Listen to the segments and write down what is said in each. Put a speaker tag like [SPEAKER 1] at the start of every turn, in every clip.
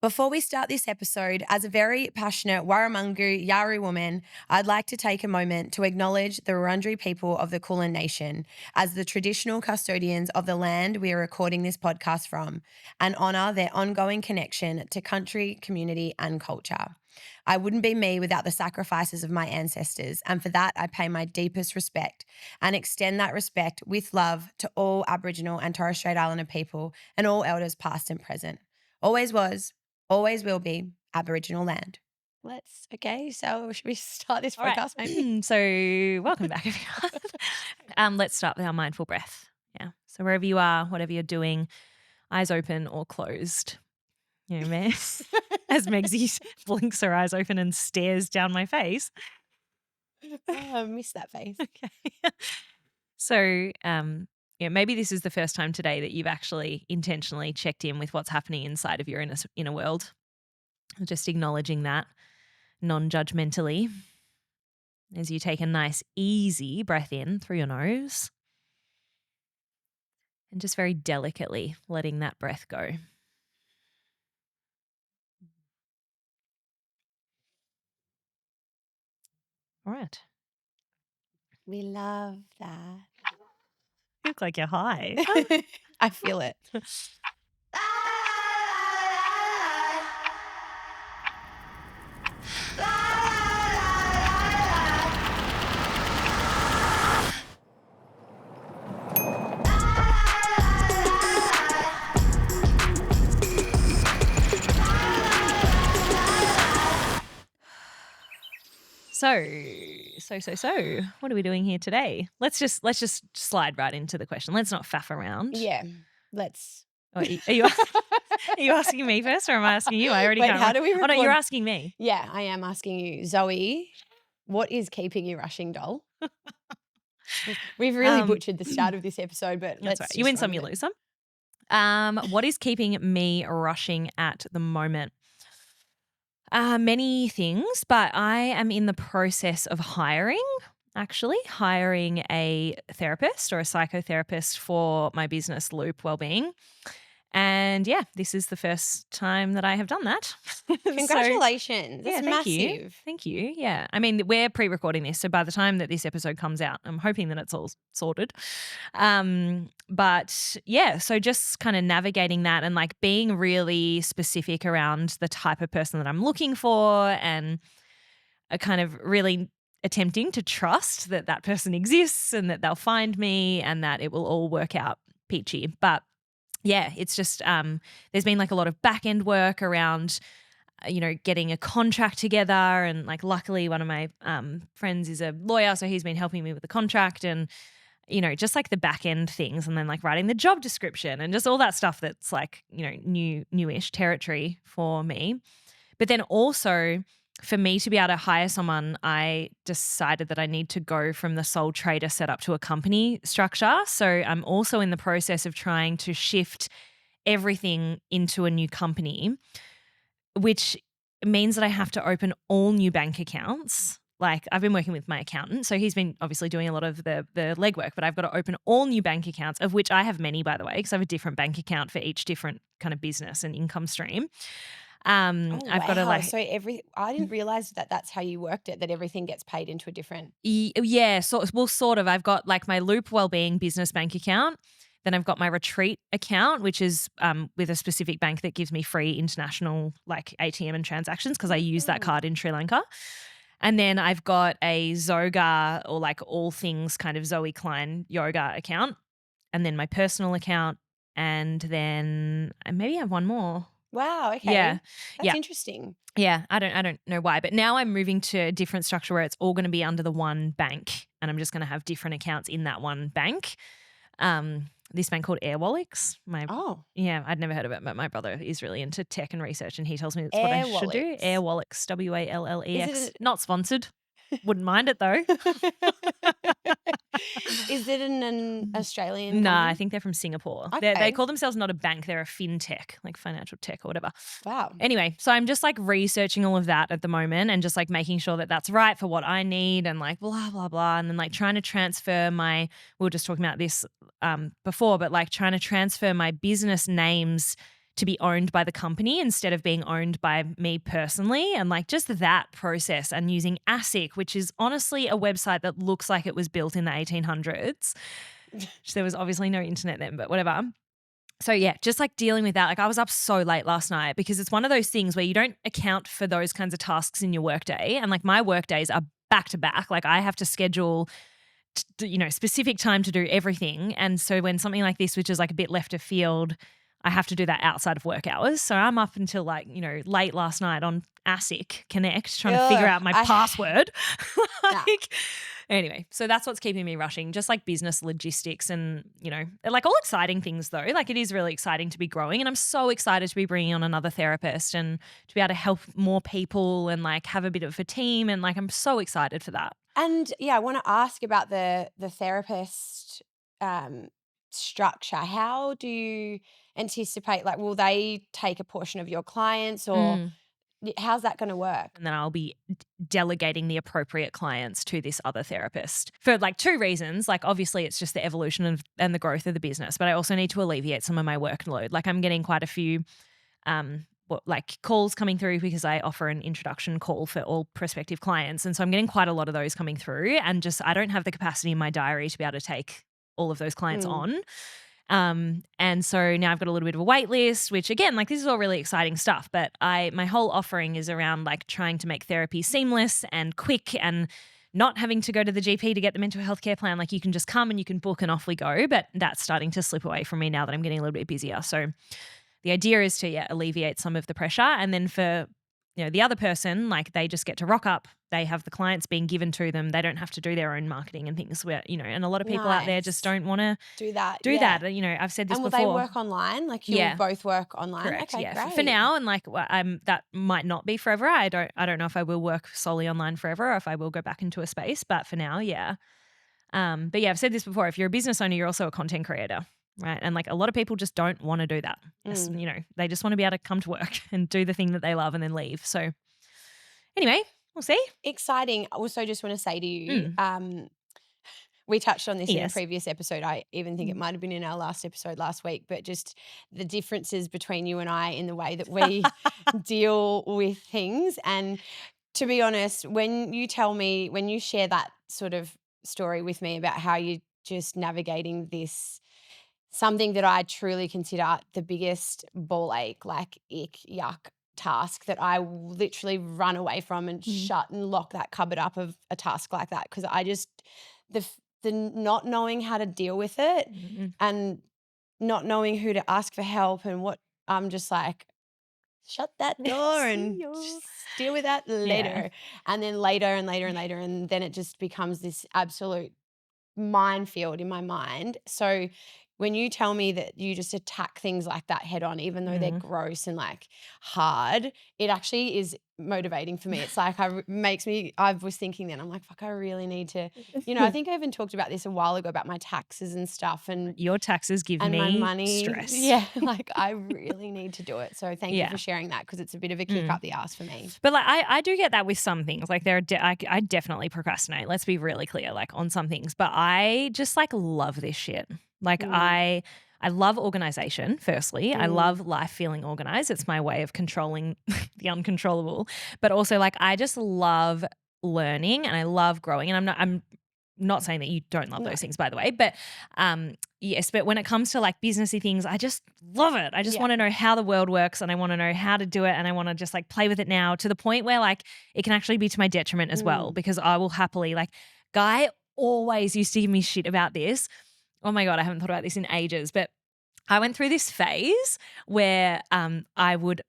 [SPEAKER 1] Before we start this episode, as a very passionate Warramungu Yari woman, I'd like to take a moment to acknowledge the Wurundjeri people of the Kulin Nation as the traditional custodians of the land we are recording this podcast from, and honour their ongoing connection to country, community and culture. I wouldn't be me without the sacrifices of my ancestors, and for that I pay my deepest respect and extend that respect with love to all Aboriginal and Torres Strait Islander people and all elders past and present. Always was, always will be Aboriginal land. So should we start this
[SPEAKER 2] All right.
[SPEAKER 1] podcast maybe?
[SPEAKER 2] So welcome back, everyone. Let's start with our mindful breath. Yeah. So wherever you are, whatever you're doing, eyes open or closed. You know, man, as Megzy blinks her eyes open and stares down my face.
[SPEAKER 1] I miss that face.
[SPEAKER 2] Okay. So, maybe this is the first time today that you've actually intentionally checked in with what's happening inside of your inner world. Just acknowledging that non-judgmentally as you take a nice, easy breath in through your nose and just very delicately letting that breath go. All right.
[SPEAKER 1] We love that.
[SPEAKER 2] You look like you're high.
[SPEAKER 1] I feel it.
[SPEAKER 2] So, what are we doing here today? Let's just slide right into the question. Let's not faff around.
[SPEAKER 1] Yeah, let's.
[SPEAKER 2] Oh, are you asking me first, or am I asking you? I already
[SPEAKER 1] Wait,
[SPEAKER 2] can't.
[SPEAKER 1] how do we
[SPEAKER 2] Oh no,
[SPEAKER 1] record-
[SPEAKER 2] you're asking me.
[SPEAKER 1] Yeah, I am asking you. Zoe, what is keeping you rushing, doll? We've really butchered the start of this episode, but
[SPEAKER 2] That's right. You win some, you lose some. What is keeping me rushing at the moment? Many things, but I am in the process of hiring a therapist or a psychotherapist for my business Loop Wellbeing. And yeah, this is the first time that I have done that.
[SPEAKER 1] Congratulations. That's massive.
[SPEAKER 2] Thank you. Yeah. I mean, we're pre-recording this, so by the time that this episode comes out, I'm hoping that it's all sorted. But yeah, so just kind of navigating that and like being really specific around the type of person that I'm looking for and a kind of really attempting to trust that that person exists and that they'll find me and that it will all work out peachy. But yeah, it's just there's been like a lot of back end work around, getting a contract together. And like luckily one of my friends is a lawyer, so he's been helping me with the contract and, just like the back end things and then like writing the job description and just all that stuff that's like, newish territory for me. But then also for me to be able to hire someone, I decided that I need to go from the sole trader setup to a company structure. So I'm also in the process of trying to shift everything into a new company, which means that I have to open all new bank accounts. Like I've been working with my accountant, so he's been obviously doing a lot of the legwork, but I've got to open all new bank accounts, of which I have many, by the way, because I have a different bank account for each different kind of business and income stream. I've got to like.
[SPEAKER 1] So I didn't realize that that's how you worked it. That everything gets paid into a different.
[SPEAKER 2] Yeah, sort of. I've got like my Loop Wellbeing business bank account. Then I've got my Retreat account, which is with a specific bank that gives me free international like ATM and transactions because I use that card in Sri Lanka. And then I've got a Zoga or like all things kind of Zoe Klein yoga account, and then my personal account, and then maybe I have one more.
[SPEAKER 1] Wow. Okay.
[SPEAKER 2] Yeah.
[SPEAKER 1] That's interesting.
[SPEAKER 2] Yeah. I don't know why, but now I'm moving to a different structure where it's all going to be under the one bank, and I'm just going to have different accounts in that one bank. This bank called Airwallix. Yeah, I'd never heard of it, but my brother is really into tech and research, and he tells me that's what I should do. Airwallix, Wallix. Not sponsored. Wouldn't mind it though.
[SPEAKER 1] Is it an Australian
[SPEAKER 2] No,
[SPEAKER 1] company?
[SPEAKER 2] I think they're from Singapore.
[SPEAKER 1] Okay.
[SPEAKER 2] They call themselves not a bank, they're a fintech, like financial tech or whatever.
[SPEAKER 1] Wow.
[SPEAKER 2] Anyway, so I'm just like researching all of that at the moment and just like making sure that that's right for what I need and like blah, blah, blah. And then like trying to transfer we were just talking about this before, but like trying to transfer my business names to be owned by the company instead of being owned by me personally. And like just that process, and using ASIC, which is honestly a website that looks like it was built in the 1800s. There was obviously no internet then, but whatever. So yeah, just like dealing with that. Like I was up so late last night because it's one of those things where you don't account for those kinds of tasks in your workday. And like my work days are back to back. Like I have to schedule specific time to do everything. And so when something like this, which is like a bit left of field, I have to do that outside of work hours. So I'm up until like, late last night on ASIC Connect trying to figure out my password. Anyway, so that's what's keeping me rushing, just like business logistics and, like all exciting things though. Like it is really exciting to be growing, and I'm so excited to be bringing on another therapist and to be able to help more people and like have a bit of a team, and like I'm so excited for that.
[SPEAKER 1] And yeah, I want to ask about the therapist structure. How do you anticipate, like, will they take a portion of your clients, or how's that going to work?
[SPEAKER 2] And then I'll be delegating the appropriate clients to this other therapist for like two reasons. Like obviously it's just the evolution and the growth of the business, but I also need to alleviate some of my workload. Like I'm getting quite a few calls coming through because I offer an introduction call for all prospective clients. And so I'm getting quite a lot of those coming through, and just I don't have the capacity in my diary to be able to take all of those clients on. And so now I've got a little bit of a wait list, which again, like this is all really exciting stuff, but my whole offering is around like trying to make therapy seamless and quick and not having to go to the GP to get the mental health care plan. Like you can just come and you can book and off we go, but that's starting to slip away from me now that I'm getting a little bit busier. So the idea is to alleviate some of the pressure, and then for the other person, like they just get to rock up. They have the clients being given to them. They don't have to do their own marketing and things where, and a lot of people out there just don't want to
[SPEAKER 1] do that.
[SPEAKER 2] I've said this
[SPEAKER 1] and will
[SPEAKER 2] before.
[SPEAKER 1] they work online? Like you'll both work online?
[SPEAKER 2] Correct,
[SPEAKER 1] okay,
[SPEAKER 2] yeah.
[SPEAKER 1] Great.
[SPEAKER 2] For now, and like that might not be forever. I don't know if I will work solely online forever or if I will go back into a space, but for now, yeah. But yeah, I've said this before. If you're a business owner, you're also a content creator. Right. And like a lot of people just don't want to do that. They just want to be able to come to work and do the thing that they love and then leave. So anyway, we'll see.
[SPEAKER 1] Exciting. I also just want to say to you, we touched on this in a previous episode. I even think it might have been in our last episode last week, but just the differences between you and I in the way that we deal with things. And to be honest, when you share that sort of story with me about how you're just navigating this, something that I truly consider the biggest ball ache, like ick, yuck task that I literally run away from and shut and lock that cupboard up of a task like that, because I just the not knowing how to deal with it and not knowing who to ask for help, and what I'm just like, shut that door and just deal with that later. And then later and later and later, and then it just becomes this absolute minefield in my mind. So when you tell me that you just attack things like that head on, even though they're gross and like hard, it actually is motivating for me. It's like I was thinking then, I'm like, fuck, I really need to, I think I even talked about this a while ago about my taxes and stuff, and
[SPEAKER 2] your taxes give me
[SPEAKER 1] my money
[SPEAKER 2] stress.
[SPEAKER 1] Yeah, like I really need to do it. So thank you for sharing that, because it's a bit of a kick up the ass for me.
[SPEAKER 2] But like I do get that with some things. Like I definitely procrastinate. Let's be really clear, like on some things. But I just like love this shit. Like I love organization, firstly. I love life feeling organized. It's my way of controlling the uncontrollable. But also like I just love learning and I love growing. And I'm not saying that you don't love those things, by the way. But yes, but when it comes to like businessy things, I just love it. I just want to know how the world works, and I want to know how to do it, and I want to just like play with it now to the point where like it can actually be to my detriment as well, because I will happily like Guy always used to give me shit about this. Oh my God, I haven't thought about this in ages, but I went through this phase where I would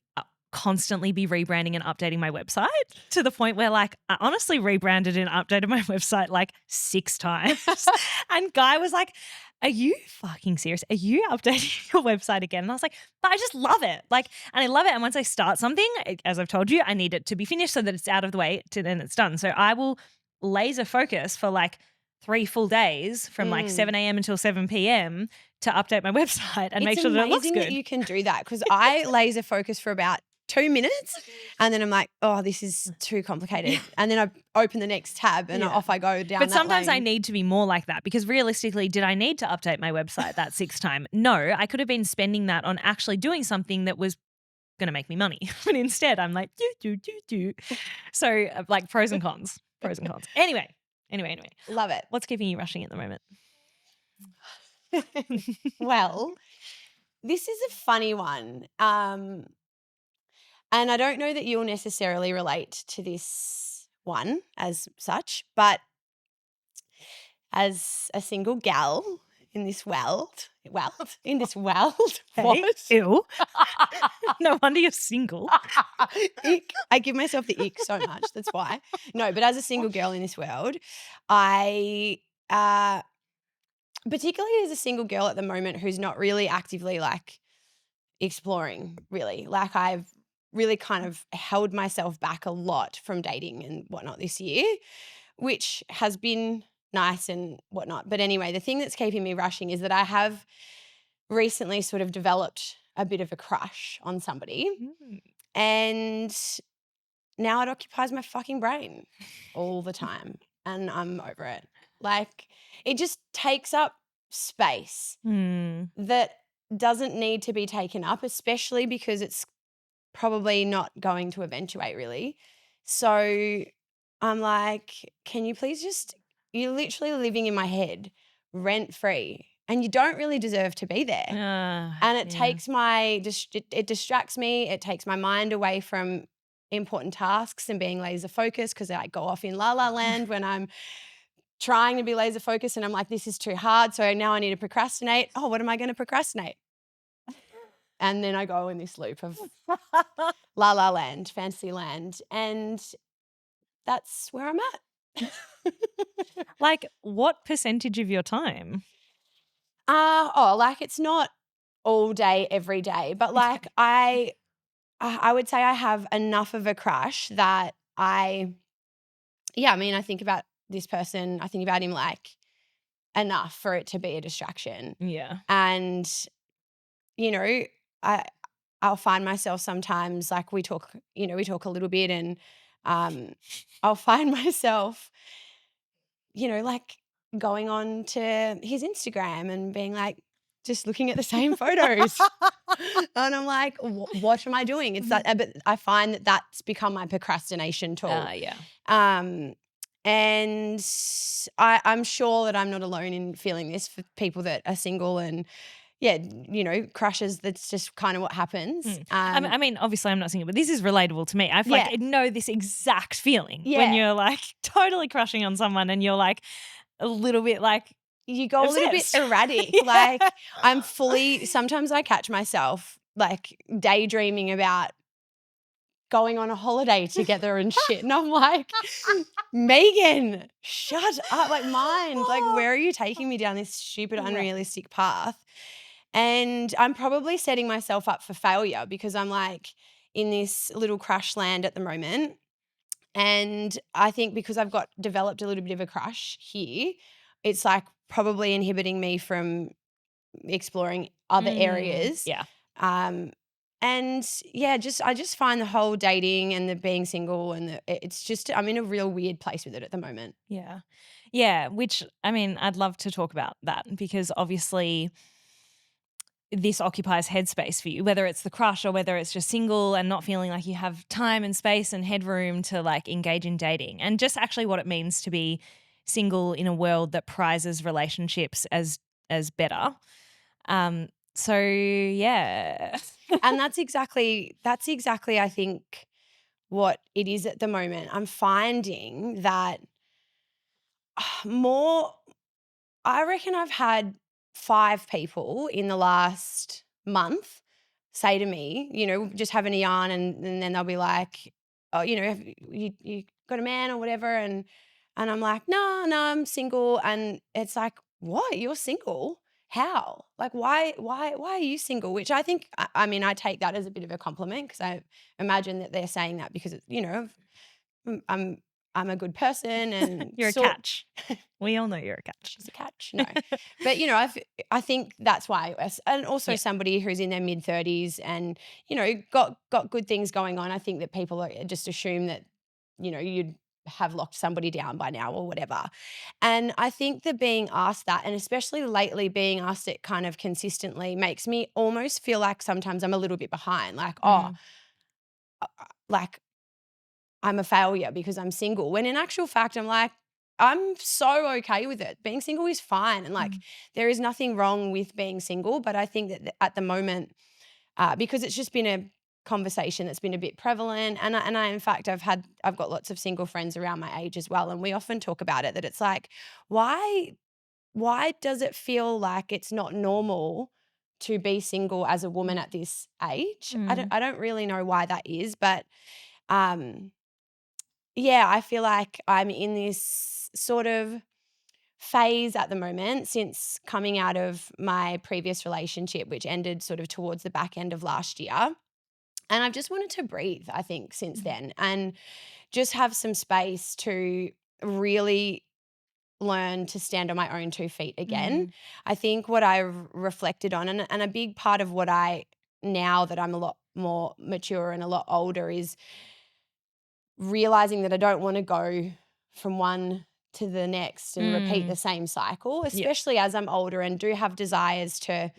[SPEAKER 2] constantly be rebranding and updating my website to the point where like I honestly rebranded and updated my website like 6 times. And Guy was like, are you fucking serious? Are you updating your website again? And I was like, but I just love it. Like, and I love it. And once I start something, as I've told you, I need it to be finished so that it's out of the way and it's done. So I will laser focus for like 3 full days from like 7 a.m. until 7 p.m. to update my website and make sure that it looks good.
[SPEAKER 1] It's amazing that you can do that, because I laser focus for about 2 minutes and then I'm like, oh, this is too complicated. And then I open the next tab and off I go down
[SPEAKER 2] But
[SPEAKER 1] that
[SPEAKER 2] sometimes I
[SPEAKER 1] lane.
[SPEAKER 2] need to be more like that because realistically, did I need to update my website that 6th time? No, I could have been spending that on actually doing something that was going to make me money. But instead, I'm like, do. So like pros and cons. Anyway.
[SPEAKER 1] Love it.
[SPEAKER 2] What's keeping you rushing at the moment?
[SPEAKER 1] Well, this is a funny one. And I don't know that you'll necessarily relate to this one as such, but as a single gal in this world,
[SPEAKER 2] Hey,
[SPEAKER 1] what?
[SPEAKER 2] ew. No wonder you're single.
[SPEAKER 1] Ick. I give myself the ick so much. That's why. No, but as a single girl in this world, I particularly as a single girl at the moment who's not really actively like exploring, really. Like I've really kind of held myself back a lot from dating and whatnot this year, which has been nice and whatnot. But anyway, the thing that's keeping me rushing is that I have recently sort of developed a bit of a crush on somebody. And now it occupies my fucking brain all the time. And I'm over it. Like it just takes up space that doesn't need to be taken up, especially because it's probably not going to eventuate really. So I'm like, can you please just, you're literally living in my head rent free and you don't really deserve to be there. And it takes it distracts me. It takes my mind away from important tasks and being laser focused because I go off in la la land when I'm trying to be laser focused and I'm like, this is too hard. So now I need to procrastinate. Oh, what am I going to procrastinate? And then I go in this loop of la la land, fantasy land. And that's where I'm at.
[SPEAKER 2] Like what percentage of your time?
[SPEAKER 1] Like it's not all day, every day, but like I would say I have enough of a crush that I think about this person, I think about him like enough for it to be a distraction.
[SPEAKER 2] Yeah.
[SPEAKER 1] And, you know, I'll find myself sometimes like we talk a little bit and I'll find myself, like going on to his Instagram and being like, just looking at the same photos. And I'm like, what am I doing? It's that, but I find that that's become my procrastination tool.
[SPEAKER 2] Yeah.
[SPEAKER 1] And I'm sure that I'm not alone in feeling this for people that are single and crushes. That's just kind of what happens.
[SPEAKER 2] I mean, obviously I'm not single, but this is relatable to me. I like know this exact feeling when you're like totally crushing on someone and you're like a little bit like
[SPEAKER 1] you go
[SPEAKER 2] obsessed.
[SPEAKER 1] a little bit erratic. Like sometimes I catch myself like daydreaming about going on a holiday together and shit. And I'm like, Megan, shut up. Like mind, like where are you taking me down this stupid, unrealistic path? And I'm probably setting myself up for failure because I'm like in this little crush land at the moment. And I think because I've developed a little bit of a crush here, it's like probably inhibiting me from exploring other areas.
[SPEAKER 2] Yeah.
[SPEAKER 1] And I just find the whole dating and the being single and it's just, I'm in a real weird place with it at the moment.
[SPEAKER 2] Yeah. Yeah. Which, I mean, I'd love to talk about that because obviously this occupies headspace for you, whether it's the crush or whether it's just single and not feeling like you have time and space and headroom to like engage in dating and just actually what it means to be single in a world that prizes relationships as better. So yeah.
[SPEAKER 1] And that's exactly I think what it is at the moment. I'm finding that I reckon I've had 5 people in the last month say to me, just having a yarn and then they'll be like, oh, have you got a man or whatever? And I'm like, no, I'm single. And it's like, what? You're single? How? Like, why are you single? Which I think, I mean, I take that as a bit of a compliment because I imagine that they're saying that because, I'm I'm a good person and
[SPEAKER 2] You're a catch. We all know you're a catch.
[SPEAKER 1] she's a catch. No. But, I think that's why. And also
[SPEAKER 2] Yeah.
[SPEAKER 1] somebody who's in their mid-30s and, got good things going on. I think that people just assume that, you'd have locked somebody down by now or whatever. And I think that being asked that, and especially lately being asked it kind of consistently, makes me almost feel like sometimes I'm a little bit behind. Like,
[SPEAKER 2] Mm.
[SPEAKER 1] like I'm a failure because I'm single. When in actual fact, I'm like, I'm so okay with it. Being single is fine. And like,
[SPEAKER 2] Mm.
[SPEAKER 1] there is nothing wrong with being single. But I think that at the moment, because it's just been a conversation that's been a bit prevalent. And in fact, I've got lots of single friends around my age as well. And we often talk about it, that it's like, why, why does it feel like it's not normal to be single as a woman at this age?
[SPEAKER 2] Mm.
[SPEAKER 1] I don't really know why that is, but, um, yeah, I feel like I'm in this sort of phase at the moment since coming out of my previous relationship, which ended sort of towards the back end of last year. And I've just wanted to breathe, I think, since
[SPEAKER 2] Mm.
[SPEAKER 1] then, and just have some space to really learn to stand on my own 2 feet again.
[SPEAKER 2] Mm.
[SPEAKER 1] I think what I've reflected on, and a big part of what now that I'm a lot more mature and a lot older, is realizing that I don't want to go from one to the next and repeat the
[SPEAKER 2] Mm.
[SPEAKER 1] same cycle,
[SPEAKER 2] Yeah.
[SPEAKER 1] especially as I'm older and do have desires to,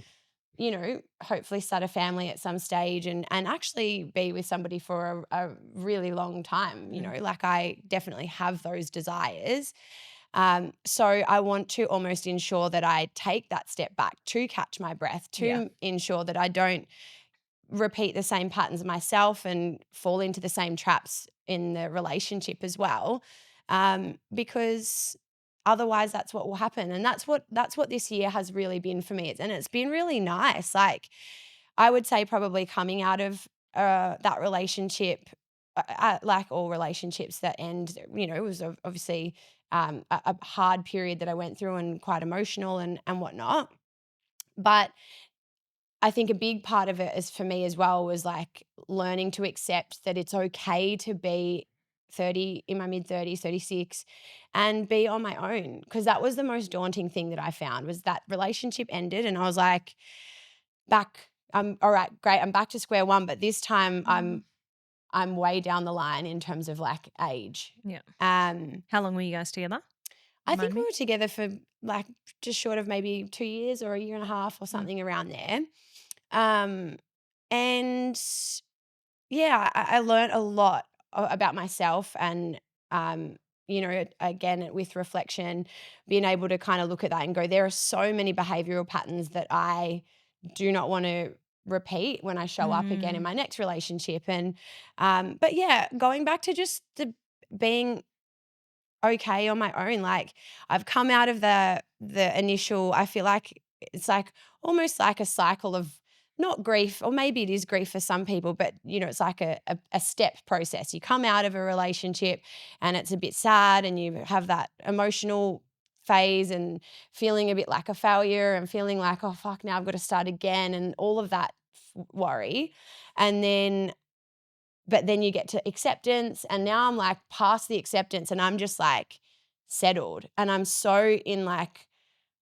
[SPEAKER 1] hopefully start a family at some stage and actually be with somebody for a really long time.
[SPEAKER 2] Mm.
[SPEAKER 1] Like I definitely have those desires. So I want to almost ensure that I take that step back to catch my breath,
[SPEAKER 2] Yeah.
[SPEAKER 1] to ensure that I don't repeat the same patterns myself and fall into the same traps in the relationship as well, because otherwise that's what will happen. And that's what this year has really been for me. And it's been really nice. Like I would say probably coming out of that relationship, like all relationships that end, it was obviously a hard period that I went through and quite emotional and whatnot. But I think a big part of it is for me as well was like learning to accept that it's okay to be 30 in my mid 30s, 36 and be on my own, because that was the most daunting thing that I found. Was that relationship ended and I was like, back, I'm all right, great, I'm back to square one, but this time
[SPEAKER 2] Mm.
[SPEAKER 1] I'm way down the line in terms of like age.
[SPEAKER 2] Yeah.
[SPEAKER 1] Um
[SPEAKER 2] How long were you guys together?
[SPEAKER 1] I think
[SPEAKER 2] Remind
[SPEAKER 1] we
[SPEAKER 2] me.
[SPEAKER 1] were together for like just short of maybe 2 years or a year and a half or
[SPEAKER 2] Mm.
[SPEAKER 1] something around there. Um, and yeah, I learned a lot about myself and, again, with reflection, being able to kind of look at that and go, there are so many behavioral patterns that I do not want to repeat when I show up again in
[SPEAKER 2] Mm.
[SPEAKER 1] my next relationship. And, but yeah, going back to just the being okay on my own. Like I've come out of the initial, I feel like it's like almost like a cycle of not grief, or maybe it is grief for some people, but it's like a step process. You come out of a relationship and it's a bit sad and you have that emotional phase and feeling a bit like a failure and feeling like, oh fuck, now I've got to start again and all of that worry. And then but then you get to acceptance, and now I'm, like, past the acceptance, and I'm just, like, settled, and I'm so in, like,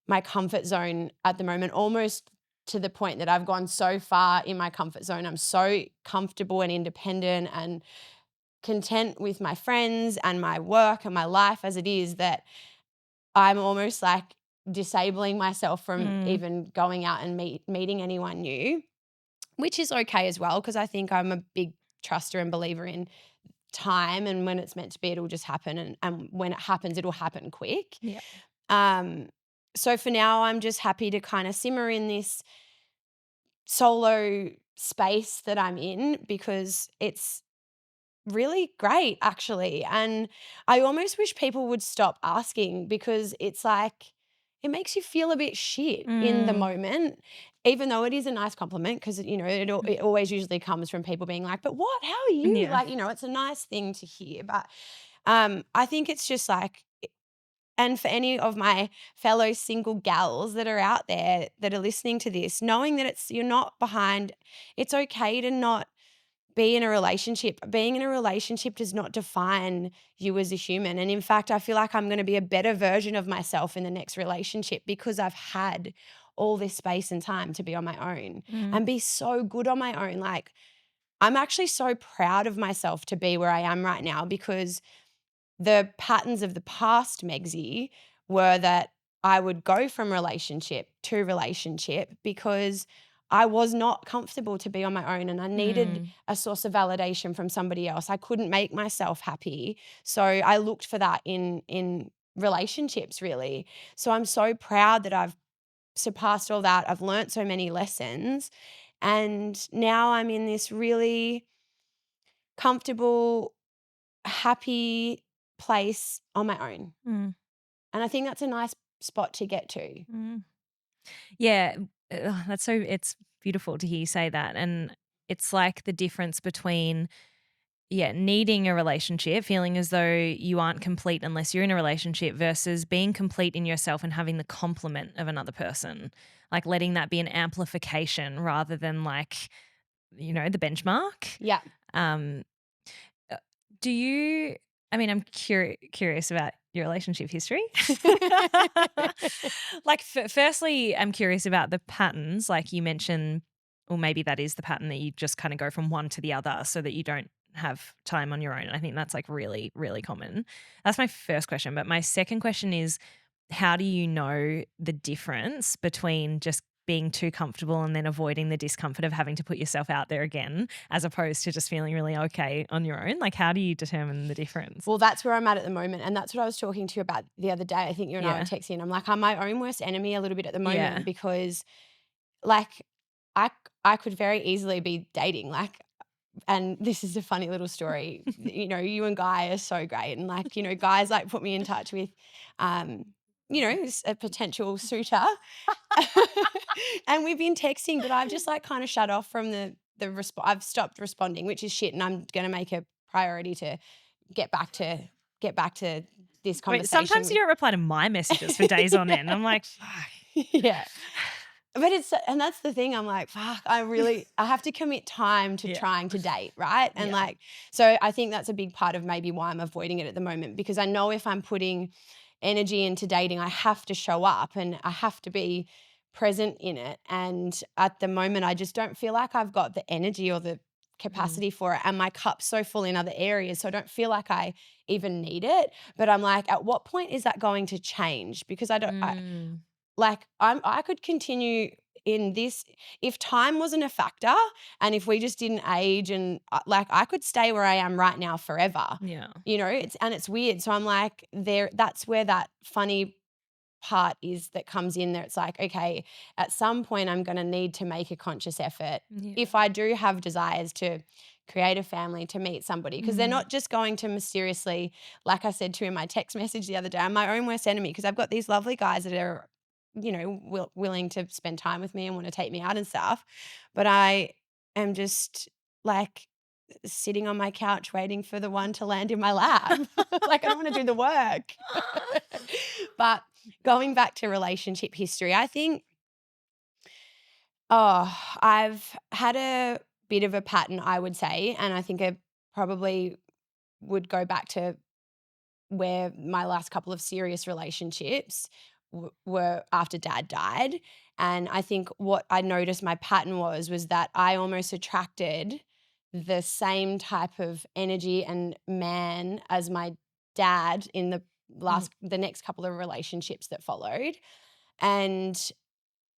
[SPEAKER 1] my comfort zone at the moment, almost to the point that I've gone so far in my comfort zone. I'm so comfortable and independent and content with my friends and my work and my life as it is, that I'm almost, like, disabling myself from
[SPEAKER 2] Mm.
[SPEAKER 1] even going out and meeting anyone new, which is okay as well, because I think I'm a big truster and believer in time, and when it's meant to be, it'll just happen, and when it happens, it'll happen quick.
[SPEAKER 2] Yeah.
[SPEAKER 1] Um, so for now, I'm just happy to kind of simmer in this solo space that I'm in, because it's really great actually. And I almost wish people would stop asking, because it's like it makes you feel a bit shit in the
[SPEAKER 2] Mm.
[SPEAKER 1] moment, even though it is a nice compliment, because it always usually comes from people being like, but what, how are you,
[SPEAKER 2] Yeah.
[SPEAKER 1] like, it's a nice thing to hear. But I think it's just like, and for any of my fellow single gals that are out there that are listening to this, knowing that you're not behind, it's okay to not be in a relationship. Being in a relationship does not define you as a human. And in fact, I feel like I'm going to be a better version of myself in the next relationship because I've had all this space and time to be on my own
[SPEAKER 2] Mm.
[SPEAKER 1] and be so good on my own. Like, I'm actually so proud of myself to be where I am right now because the patterns of the past Megzy were that I would go from relationship to relationship because I was not comfortable to be on my own and I needed
[SPEAKER 2] Mm.
[SPEAKER 1] a source of validation from somebody else. I couldn't make myself happy. So I looked for that in relationships really. So I'm so proud that I've surpassed all that. I've learnt so many lessons and now I'm in this really comfortable, happy place on my own.
[SPEAKER 2] Mm.
[SPEAKER 1] And I think that's a nice spot to get to.
[SPEAKER 2] Mm. Yeah, that's so it's beautiful to hear you say that, and it's like the difference between needing a relationship, feeling as though you aren't complete unless you're in a relationship versus being complete in yourself and having the complement of another person. Like letting that be an amplification rather than like, the benchmark.
[SPEAKER 1] Yeah.
[SPEAKER 2] Um uh, do you I mean, I'm curious about your relationship history. Like, firstly, I'm curious about the patterns. Like you mentioned, or maybe that is the pattern that you just kind of go from one to the other so that you don't have time on your own. I think that's like really, really common. That's my first question. But my second question is, how do you know the difference between just being too comfortable and then avoiding the discomfort of having to put yourself out there again, as opposed to just feeling really okay on your own? Like, how do you determine the difference?
[SPEAKER 1] Well, that's where I'm at the moment. And that's what I was talking to you about the other day. I think you and I were
[SPEAKER 2] Yeah.
[SPEAKER 1] texting. I'm like, I'm my own worst enemy a little bit at the
[SPEAKER 2] Yeah.
[SPEAKER 1] moment because like I I could very easily be dating. Like, and this is a funny little story. You and Guy are so great. And like, guys like put me in touch with um, a potential suitor. And we've been texting, but I've just like kind of shut off from I've stopped responding, which is shit. And I'm gonna make a priority to get back to get back to this
[SPEAKER 2] Wait,
[SPEAKER 1] conversation
[SPEAKER 2] sometimes you
[SPEAKER 1] with
[SPEAKER 2] don't reply to my messages for days on end. I'm like, fuck.
[SPEAKER 1] yeah. But and that's the thing. I'm like, fuck, I have to commit time to
[SPEAKER 2] Yeah.
[SPEAKER 1] trying to date, right? And
[SPEAKER 2] Yeah.
[SPEAKER 1] like, so I think that's a big part of maybe why I'm avoiding it at the moment because I know if I'm putting energy into dating, I have to show up and I have to be present in it. And at the moment, I just don't feel like I've got the energy or the
[SPEAKER 2] Mm.
[SPEAKER 1] capacity for it. And my cup's so full in other areas. So I don't feel like I even need it. But I'm like, at what point is that going to change? Because
[SPEAKER 2] Mm.
[SPEAKER 1] like I could continue in this if time wasn't a factor and if we just didn't age and like I could stay where I am right now forever.
[SPEAKER 2] Yeah.
[SPEAKER 1] It's weird. So I'm like that's where that funny part is that comes in there. It's like, okay, at some point I'm going to need to make a conscious effort
[SPEAKER 2] Yeah.
[SPEAKER 1] if I do have desires to create a family, to meet somebody, because they're
[SPEAKER 2] Mm.
[SPEAKER 1] not just going to mysteriously, like I said to you in my text message the other day, I'm my own worst enemy because I've got these lovely guys that are, willing to spend time with me and want to take me out and stuff. But I am just like sitting on my couch waiting for the one to land in my lap. Like I don't want to do the work. But going back to relationship history, I think, I've had a bit of a pattern, I would say, and I think I probably would go back to where my last couple of serious relationships were after dad died. And I think what I noticed my pattern was that I almost attracted the same type of energy and man as my dad in
[SPEAKER 2] Mm.
[SPEAKER 1] the next couple of relationships that followed. And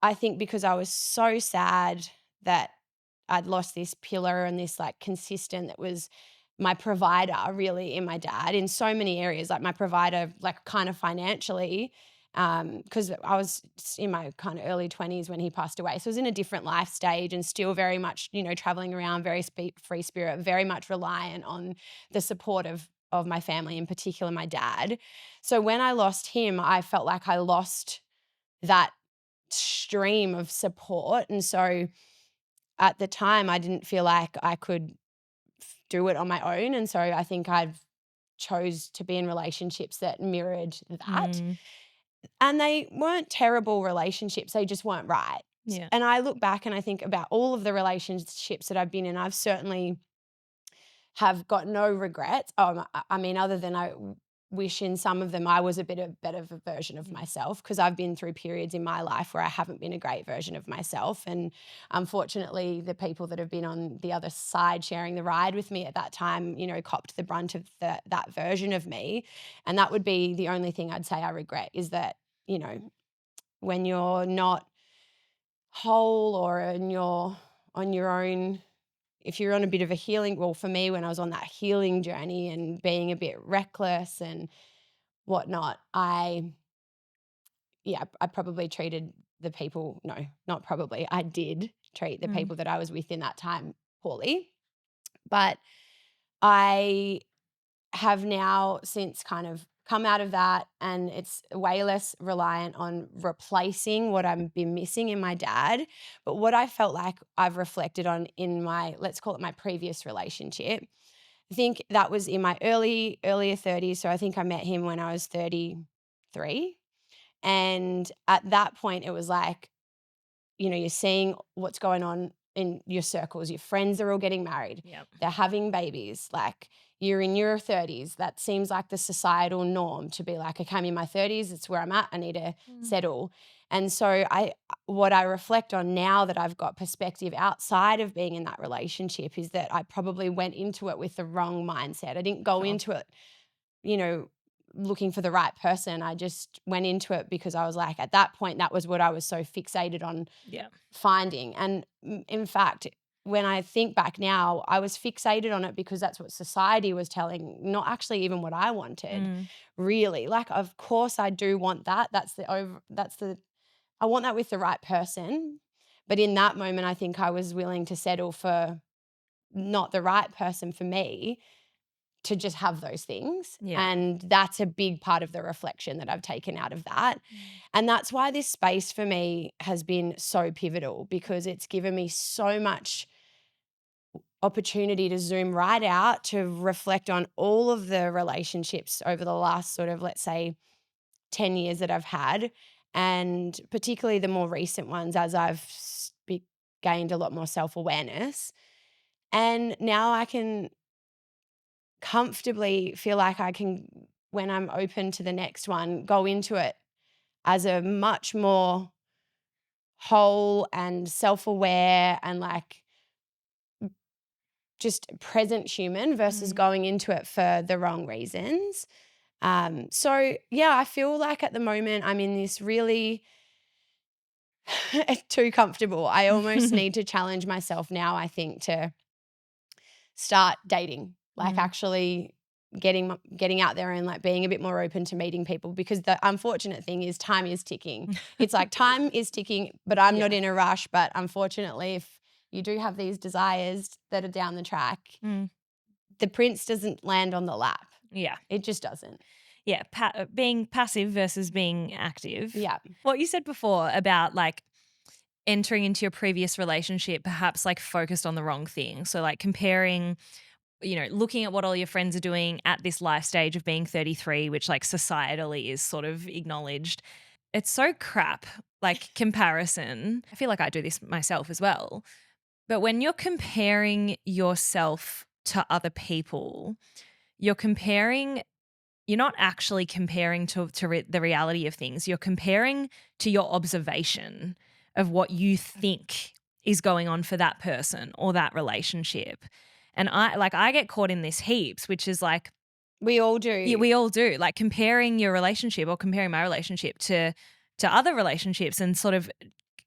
[SPEAKER 1] I think because I was so sad that I'd lost this pillar and this like consistent that was my provider really in my dad in so many areas, like my provider, like kind of financially, because I was in my kind of early 20s when he passed away. So I was in a different life stage and still very much, traveling around, very free spirit, very much reliant on the support of my family, in particular my dad. So when I lost him, I felt like I lost that stream of support. And so at the time, I didn't feel like I could do it on my own. And so I think I've chose to be in relationships that mirrored that.
[SPEAKER 2] Mm.
[SPEAKER 1] And they weren't terrible relationships, they just weren't right.
[SPEAKER 2] Yeah.
[SPEAKER 1] And I look back and I think about all of the relationships that I've been in. I've certainly have got no regrets. I mean, other than I wish in some of them I was a better of a version of myself, because I've been through periods in my life where I haven't been a great version of myself. And unfortunately, the people that have been on the other side sharing the ride with me at that time, copped the brunt of that version of me. And that would be the only thing I'd say I regret, is that, when you're not whole or on your own, if you're on a bit of a healing, well, for me, when I was on that healing journey and being a bit reckless and whatnot, I probably treated the people, no, not probably, I did treat the
[SPEAKER 2] Mm.
[SPEAKER 1] people that I was with in that time poorly. But I have now since kind of come out of that, and it's way less reliant on replacing what I've been missing in my dad. But what I felt like I've reflected on in my, let's call it my previous relationship, I think that was in my earlier 30s. So I think I met him when I was 33. And at that point, it was like, you're seeing what's going on in your circles. Your friends are all getting married.
[SPEAKER 2] Yep.
[SPEAKER 1] They're having babies. Like, you're in your 30s. That seems like the societal norm to be like, okay, I'm in my 30s. It's where I'm at. I need to settle. And so what I reflect on now that I've got perspective outside of being in that relationship is that I probably went into it with the wrong mindset. I didn't go
[SPEAKER 2] Sure.
[SPEAKER 1] into it, you know, looking for the right person. I just went into it because I was like, at that point, that was what I was so fixated on
[SPEAKER 2] Yeah.
[SPEAKER 1] finding. And in fact, when I think back now, I was fixated on it because that's what society was telling, not actually even what I wanted, really. Like, of course I do want that. I want that with the right person. But in that moment, I think I was willing to settle for not the right person for me, to just have those things.
[SPEAKER 2] Yeah.
[SPEAKER 1] And that's a big part of the reflection that I've taken out of that. And that's why this space for me has been so pivotal, because it's given me so much opportunity to zoom right out, to reflect on all of the relationships over the last sort of, let's say, 10 years that I've had, and particularly the more recent ones as I've gained a lot more self-awareness. And now I can comfortably feel like I can, when I'm open to the next one, go into it as a much more whole and self-aware and like just present human, versus going into it for the wrong reasons. So yeah, I feel like at the moment I'm in this really too comfortable. I almost need to challenge myself now, I think, to start dating, like actually getting out there and like being a bit more open to meeting people, because the unfortunate thing is time is ticking. It's like time is ticking, but I'm not in a rush. But unfortunately, if you do have these desires that are down the track, the prince doesn't land on the lap.
[SPEAKER 2] Yeah.
[SPEAKER 1] It just doesn't.
[SPEAKER 2] Yeah. Being passive versus being active.
[SPEAKER 1] Yeah.
[SPEAKER 2] What you said before about like entering into your previous relationship, perhaps like focused on the wrong thing. So like comparing, looking at what all your friends are doing at this life stage of being 33, which like societally is sort of acknowledged. It's so crap, like comparison. I feel like I do this myself as well. But when you're comparing yourself to other people, you're not actually comparing to the reality of things. You're comparing to your observation of what you think is going on for that person or that relationship. And I get caught in this heaps, which is like,
[SPEAKER 1] We all do.
[SPEAKER 2] yeah, we all do, like comparing your relationship or comparing my relationship to other relationships, and sort of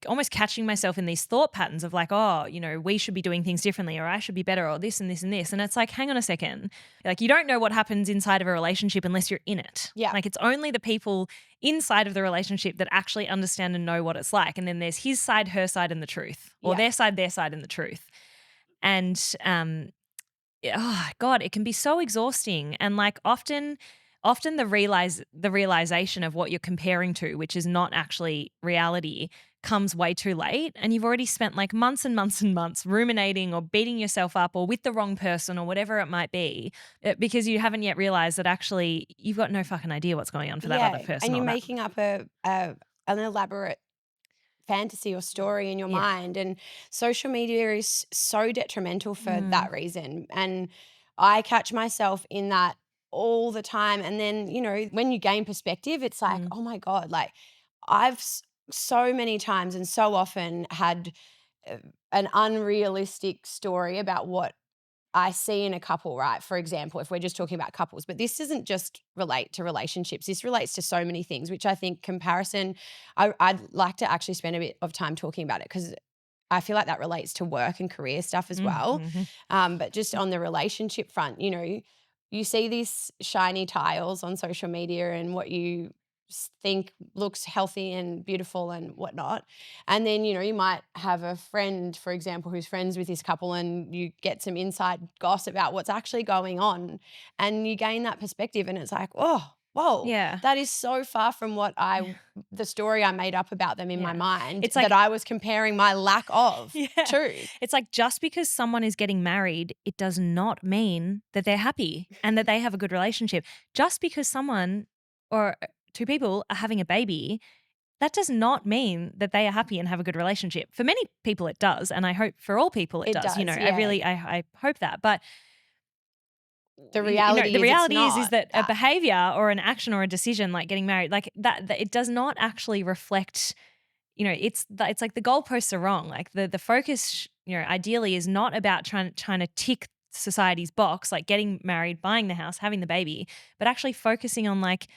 [SPEAKER 2] almost catching myself in these thought patterns of like, oh, we should be doing things differently, or I should be better, or this and this and this. And it's like, hang on a second. Like, you don't know what happens inside of a relationship unless you're in it.
[SPEAKER 1] Yeah.
[SPEAKER 2] Like, it's only the people inside of the relationship that actually understand and know what it's like. And then there's his side, her side, and the truth, or
[SPEAKER 1] Yeah.
[SPEAKER 2] their side, and the truth. And, oh God, it can be so exhausting. And like often the realization of what you're comparing to, which is not actually reality, comes way too late, and you've already spent like months and months and months ruminating or beating yourself up or with the wrong person or whatever it might be, because you haven't yet realized that actually you've got no fucking idea what's going on for that other person.
[SPEAKER 1] And you're
[SPEAKER 2] or that-
[SPEAKER 1] making up an elaborate fantasy or story in your
[SPEAKER 2] Yeah.
[SPEAKER 1] mind. And social media is so detrimental for that reason. And I catch myself in that all the time. And then, when you gain perspective, it's like,
[SPEAKER 2] Mm.
[SPEAKER 1] oh my God, like I've so many times and so often had uh, an unrealistic story about what I see in a couple, right? For example, if we're just talking about couples, but this doesn't just relate to relationships. This relates to so many things, which I think comparison, I'd like to actually spend a bit of time talking about it because I feel like that relates to work and career stuff as
[SPEAKER 2] Mm,
[SPEAKER 1] well.
[SPEAKER 2] mhm.
[SPEAKER 1] But just on the relationship front, you see these shiny tiles on social media and what you think looks healthy and beautiful and whatnot. And then, you might have a friend, for example, who's friends with this couple and you get some inside gossip about what's actually going on and you gain that perspective and it's like, oh, whoa,
[SPEAKER 2] Yeah.
[SPEAKER 1] that is so far from the story I made up about them in my
[SPEAKER 2] Yeah.
[SPEAKER 1] mind
[SPEAKER 2] It's
[SPEAKER 1] that
[SPEAKER 2] like
[SPEAKER 1] I was comparing my lack of
[SPEAKER 2] yeah.
[SPEAKER 1] to.
[SPEAKER 2] It's like just because someone is getting married, it does not mean that they're happy and that they have a good relationship. Just because someone or two people are having a baby, that does not mean that they are happy and have a good relationship. For many people it does, and I hope for all people it
[SPEAKER 1] It
[SPEAKER 2] does.
[SPEAKER 1] does,
[SPEAKER 2] I
[SPEAKER 1] yeah.
[SPEAKER 2] really I hope that. But
[SPEAKER 1] The
[SPEAKER 2] the
[SPEAKER 1] reality is it's
[SPEAKER 2] reality is
[SPEAKER 1] not
[SPEAKER 2] that a
[SPEAKER 1] that.
[SPEAKER 2] behavior or an action or a decision like getting married, like that it does not actually reflect, it's like the goalposts are wrong. Like the focus, ideally is not about trying to tick society's box, like getting married, buying the house, having the baby, but actually focusing on like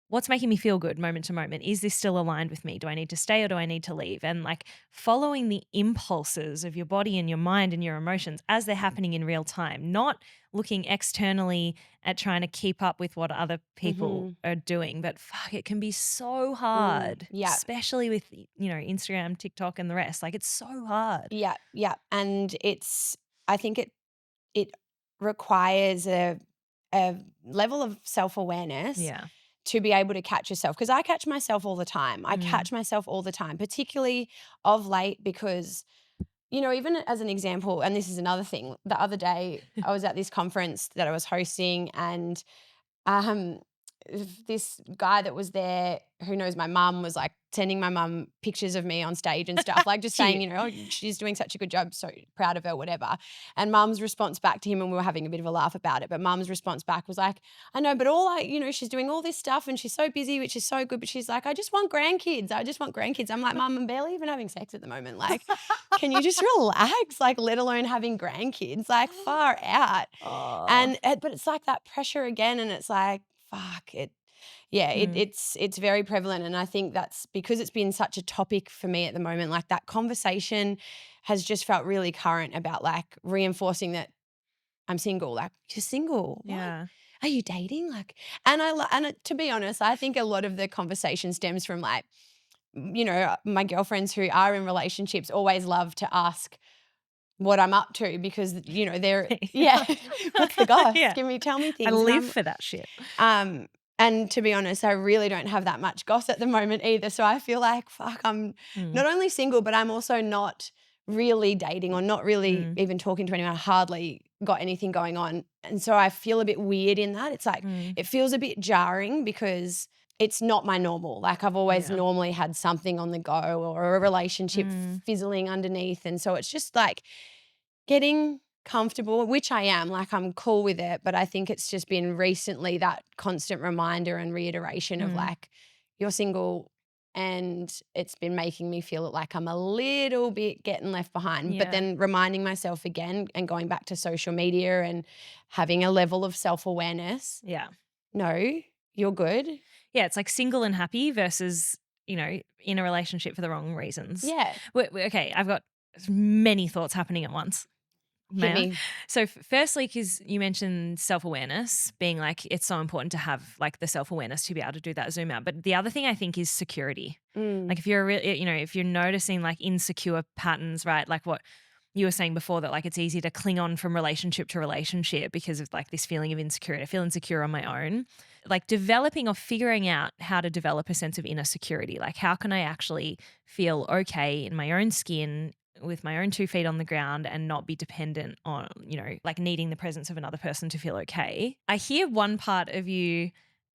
[SPEAKER 2] what's making me feel good moment to moment. Is this still aligned with me? Do I need to stay or do I need to leave? And like following the impulses of your body and your mind and your emotions as they're happening in real time, not looking externally at trying to keep up with what other people
[SPEAKER 1] Mhm.
[SPEAKER 2] are doing. But fuck, it can be so hard,
[SPEAKER 1] Yeah.
[SPEAKER 2] especially with, Instagram, TikTok, and the rest. Like it's so hard.
[SPEAKER 1] Yeah, yeah, and I think it requires a level of self-awareness
[SPEAKER 2] Yeah.
[SPEAKER 1] to be able to catch yourself. Because I catch myself all the time. I
[SPEAKER 2] Mm.
[SPEAKER 1] catch myself all the time, particularly of late because, even as an example, and this is another thing, the other day I was at this conference that I was hosting and um, this guy that was there who knows my mum was like sending my mum pictures of me on stage and stuff, like just saying,
[SPEAKER 2] Cute.
[SPEAKER 1] oh, she's doing such a good job, so proud of her, whatever. And mum's response back to him, and we were having a bit of a laugh about it, but mum's response back was like, I know, but she's doing all this stuff and she's so busy, which is so good, but she's like, I just want grandkids. I just want grandkids. I'm like, mum, I'm barely even having sex at the moment. Like, can you just relax? Like, let alone having grandkids, like far out.
[SPEAKER 2] Oh.
[SPEAKER 1] And but it's like that pressure again, and it's like, fuck it. Yeah,
[SPEAKER 2] Mm.
[SPEAKER 1] it's very prevalent, and I think that's because it's been such a topic for me at the moment. Like that conversation has just felt really current about like reinforcing that I'm single. Like you're single, what?
[SPEAKER 2] Yeah.
[SPEAKER 1] Are you dating? Like, to be honest, I think a lot of the conversation stems from like, my girlfriends who are in relationships always love to ask what I'm up to because they're yeah. What's the goss?
[SPEAKER 2] Yeah.
[SPEAKER 1] Tell me
[SPEAKER 2] I
[SPEAKER 1] things, and
[SPEAKER 2] live for that shit.
[SPEAKER 1] um and to be honest, I really don't have that much goss at the moment either. So I feel like fuck, I'm
[SPEAKER 2] Mm.
[SPEAKER 1] not only single, but I'm also not really dating or not really
[SPEAKER 2] Mm.
[SPEAKER 1] even talking to anyone. I hardly got anything going on, and so I feel a bit weird in that. It's like
[SPEAKER 2] Mm.
[SPEAKER 1] it feels a bit jarring because it's not my normal. Like I've always
[SPEAKER 2] Yeah.
[SPEAKER 1] normally had something on the go or a relationship
[SPEAKER 2] Mm.
[SPEAKER 1] fizzling underneath, and so it's just like getting comfortable, which I am, like I'm cool with it, but I think it's just been recently that constant reminder and reiteration of
[SPEAKER 2] Mm.
[SPEAKER 1] like, you're single and it's been making me feel like I'm a little bit getting left behind. But
[SPEAKER 2] Yeah.
[SPEAKER 1] then reminding myself again and going back to social media and having a level of self-awareness.
[SPEAKER 2] Yeah.
[SPEAKER 1] No, you're good.
[SPEAKER 2] Yeah, it's like single and happy versus, in a relationship for the wrong reasons.
[SPEAKER 1] Yeah.
[SPEAKER 2] Okay, I've got many thoughts happening at once.
[SPEAKER 1] Hit
[SPEAKER 2] May I?
[SPEAKER 1] me.
[SPEAKER 2] So, firstly, because you mentioned self awareness being like it's so important to have like the self awareness to be able to do that zoom out. But the other thing I think is security.
[SPEAKER 1] Mm.
[SPEAKER 2] Like if you're if you're noticing like insecure patterns, right? Like what you were saying before that like it's easy to cling on from relationship to relationship because of like this feeling of insecurity. I feel insecure on my own. Like developing or figuring out how to develop a sense of inner security. Like how can I actually feel okay in my own skin with my own 2 feet on the ground and not be dependent on, like needing the presence of another person to feel okay. I hear one part of you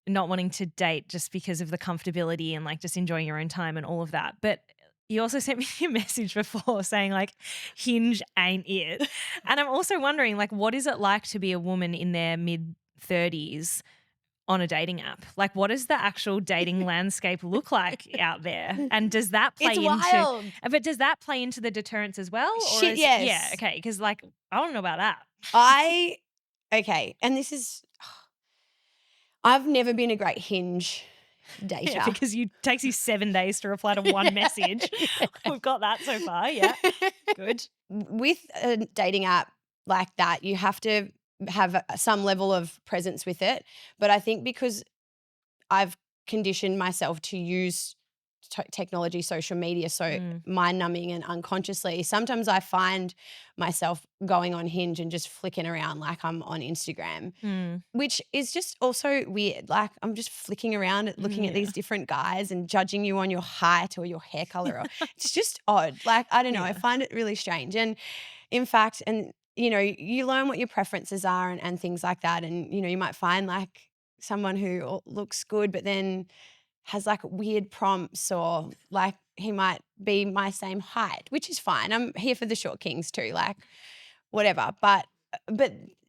[SPEAKER 2] not wanting to date just because of the comfortability and like just enjoying your own time and all of that. But You also sent me a message before saying like Hinge ain't it. And I'm also wondering like what is it like to be a woman in their mid 30s on a dating app? Like what does the actual dating landscape look like out there? And does that
[SPEAKER 1] It's
[SPEAKER 2] play into
[SPEAKER 1] wild.
[SPEAKER 2] but does that play into the deterrence as well? Or
[SPEAKER 1] Shit,
[SPEAKER 2] is yeah,
[SPEAKER 1] yes.
[SPEAKER 2] okay, because like I don't know about that.
[SPEAKER 1] Okay, and this is I've never been a great Hinge
[SPEAKER 2] Yeah,
[SPEAKER 1] dater.
[SPEAKER 2] because you takes you 7 days to reply to one message. We've got that so far, yeah. Good.
[SPEAKER 1] With a dating app like that, you have to have some level of presence with it. But I think because I've conditioned myself to use technology, social media, so mind numbing and unconsciously, sometimes I find myself going on Hinge and just flicking around like I'm on Instagram, which is just also weird. Like I'm just flicking around looking at these different guys and judging you on your height or your hair color. It's just odd. Like, I don't know. I find it really strange. And in fact, and you know, you learn what your preferences are and things like that. And, you know, you might find like someone who looks good, but then has like weird prompts, or like he might be my same height, which is fine. I'm here for the short kings too, like whatever. But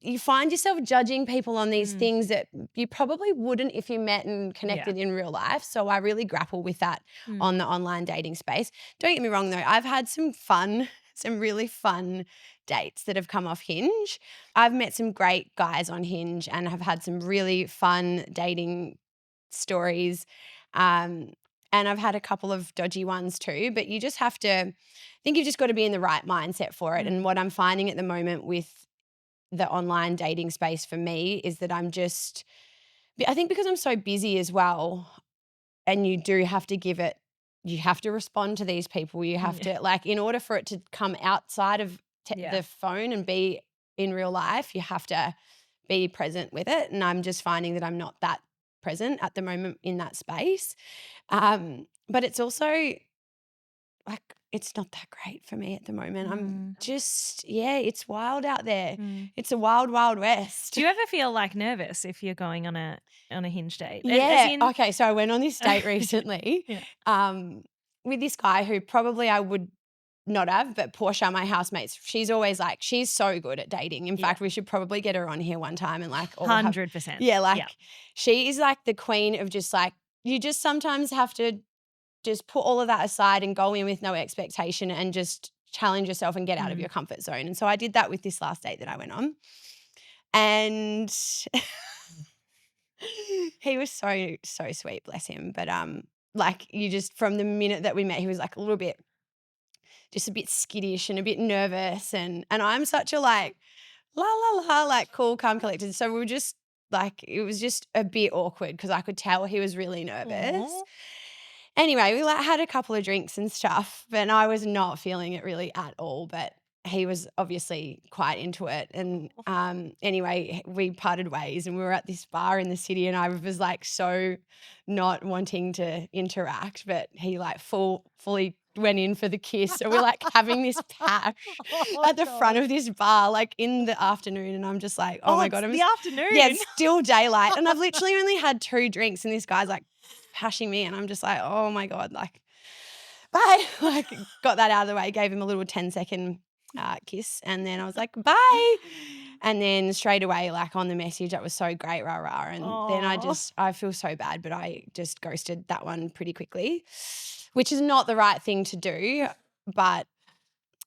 [SPEAKER 1] you find yourself judging people on these things that you probably wouldn't if you met and connected in real life. So I really grapple with that on the online dating space. Don't get me wrong though, I've had some really fun dates that have come off Hinge. I've met some great guys on Hinge and have had some really fun dating stories. And I've had a couple of dodgy ones too, but you just have to, I think you've just got to be in the right mindset for it. And what I'm finding at the moment with the online dating space for me is that I think because I'm so busy as well, and you do have to you have to respond to these people. You have to, like, in order for it to come outside of the phone and be in real life, you have to be present with it. And I'm just finding that I'm not that present at the moment in that space. But it's also like, it's not that great for me at the moment. I'm just, it's wild out there. It's a wild, wild west.
[SPEAKER 2] Do you ever feel like nervous if you're going on a Hinge date?
[SPEAKER 1] Yeah. Okay. So I went on this date recently
[SPEAKER 2] Yeah.
[SPEAKER 1] with this guy who probably I would not have, but Portia, my housemate, she's always like, she's so good at dating. In fact, we should probably get her on here one time and like
[SPEAKER 2] 100%.
[SPEAKER 1] Yeah, like she is like the queen of just like, you just sometimes have to just put all of that aside and go in with no expectation and just challenge yourself and get out of your comfort zone. And so I did that with this last date that I went on. And he was so sweet, bless him. But like, you just, from the minute that we met, he was like a bit skittish and a bit nervous, and I'm such a like la la la, like cool, calm, collected. So we were just like, it was just a bit awkward because I could tell he was really nervous.
[SPEAKER 2] Aww.
[SPEAKER 1] Anyway, we like had a couple of drinks and stuff, but I was not feeling it really at all. But he was obviously quite into it. And anyway, we parted ways and we were at this bar in the city, and I was like so not wanting to interact, but he like fully went in for the kiss. So we're like having this pash at the front of this bar, like in the afternoon. And I'm just like, oh my God.
[SPEAKER 2] It's the afternoon.
[SPEAKER 1] Yeah, it's still daylight. And I've literally only had 2 drinks and this guy's like pashing me, and I'm just like, oh my God, like, bye. Like, got that out of the way, gave him a little 10-second kiss, and then I was like, bye. And then straight away, like on the message, that was so great, rah, rah. And then I feel so bad, but I just ghosted that one pretty quickly, which is not the right thing to do. But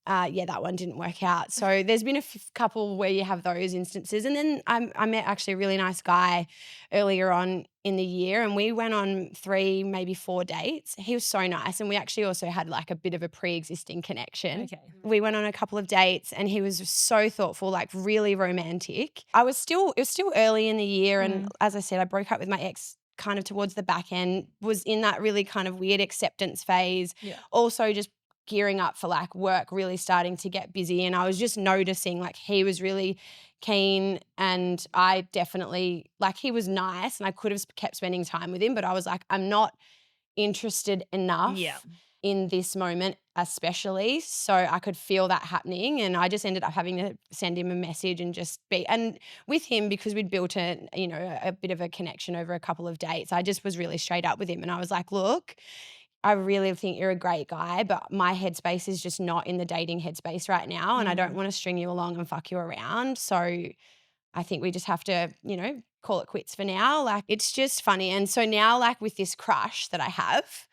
[SPEAKER 1] that one didn't work out. So there's been a couple where you have those instances. And then I met actually a really nice guy earlier on in the year, and we went on 3, maybe 4 dates. He was so nice, and we actually also had like a bit of a pre-existing connection.
[SPEAKER 2] Okay.
[SPEAKER 1] We went on a couple of dates, and he was so thoughtful, like really romantic. It was still early in the year, and as I said, I broke up with my ex kind of towards the back end, was in that really kind of weird acceptance phase.
[SPEAKER 2] Yeah.
[SPEAKER 1] Also just gearing up for like work really starting to get busy, and I was just noticing like he was really keen, and I definitely, like, he was nice and I could have kept spending time with him, but I was like, I'm not interested enough in this moment especially, so I could feel that happening. And I just ended up having to send him a message and just and with him, because we'd built a bit of a connection over a couple of dates, I just was really straight up with him, and I was like, look, I really think you're a great guy, but my headspace is just not in the dating headspace right now, and I don't want to string you along and fuck you around. So I think we just have to, call it quits for now. Like, it's just funny. And so now, like, with this crush that I have,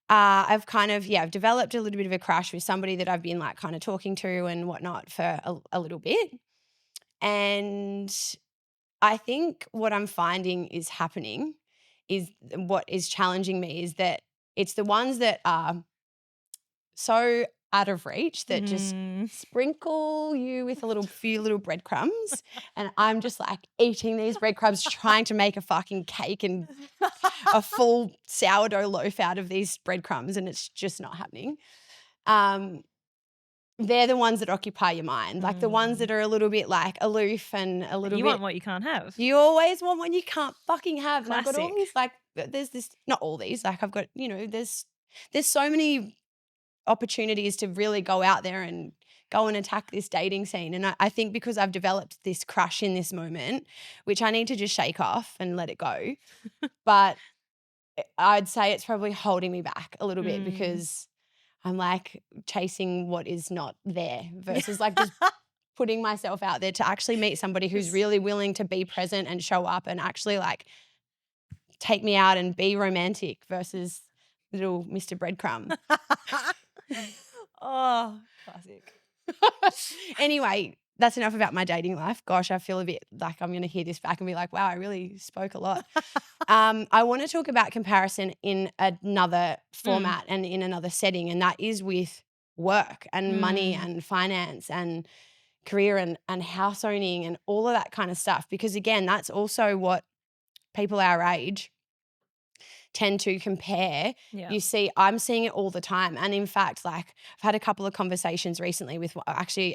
[SPEAKER 1] I've kind of, I've developed a little bit of a crush with somebody that I've been like kind of talking to and whatnot for a little bit. And I think what I'm finding is happening is what is challenging me is that it's the ones that are so out of reach that just
[SPEAKER 2] Mm.
[SPEAKER 1] sprinkle you with a few little breadcrumbs, and I'm just like eating these breadcrumbs, trying to make a fucking cake and a full sourdough loaf out of these breadcrumbs, and it's just not happening. They're the ones that occupy your mind, like the ones that are a little bit like aloof and a little
[SPEAKER 2] You
[SPEAKER 1] bit.
[SPEAKER 2] want what you can't have.
[SPEAKER 1] You always want one you can't fucking have. And I've got all
[SPEAKER 2] Classic.
[SPEAKER 1] these like, there's this, not all these, like I've got, there's so many opportunities to really go out there and go and attack this dating scene. And I think because I've developed this crush in this moment, which I need to just shake off and let it go. But I'd say it's probably holding me back a little bit because I'm like chasing what is not there versus like just putting myself out there to actually meet somebody who's really willing to be present and show up and actually like take me out and be romantic versus little Mr. Breadcrumb.
[SPEAKER 2] Oh, classic.
[SPEAKER 1] Anyway, that's enough about my dating life. Gosh, I feel a bit like I'm going to hear this back and be like, wow, I really spoke a lot. I want to talk about comparison in another format and in another setting, and that is with work and money and finance and career and house owning and all of that kind of stuff. Because again, that's also what people our age tend to compare.
[SPEAKER 2] Yeah.
[SPEAKER 1] You see, I'm seeing it all the time. And in fact, like I've had a couple of conversations recently with actually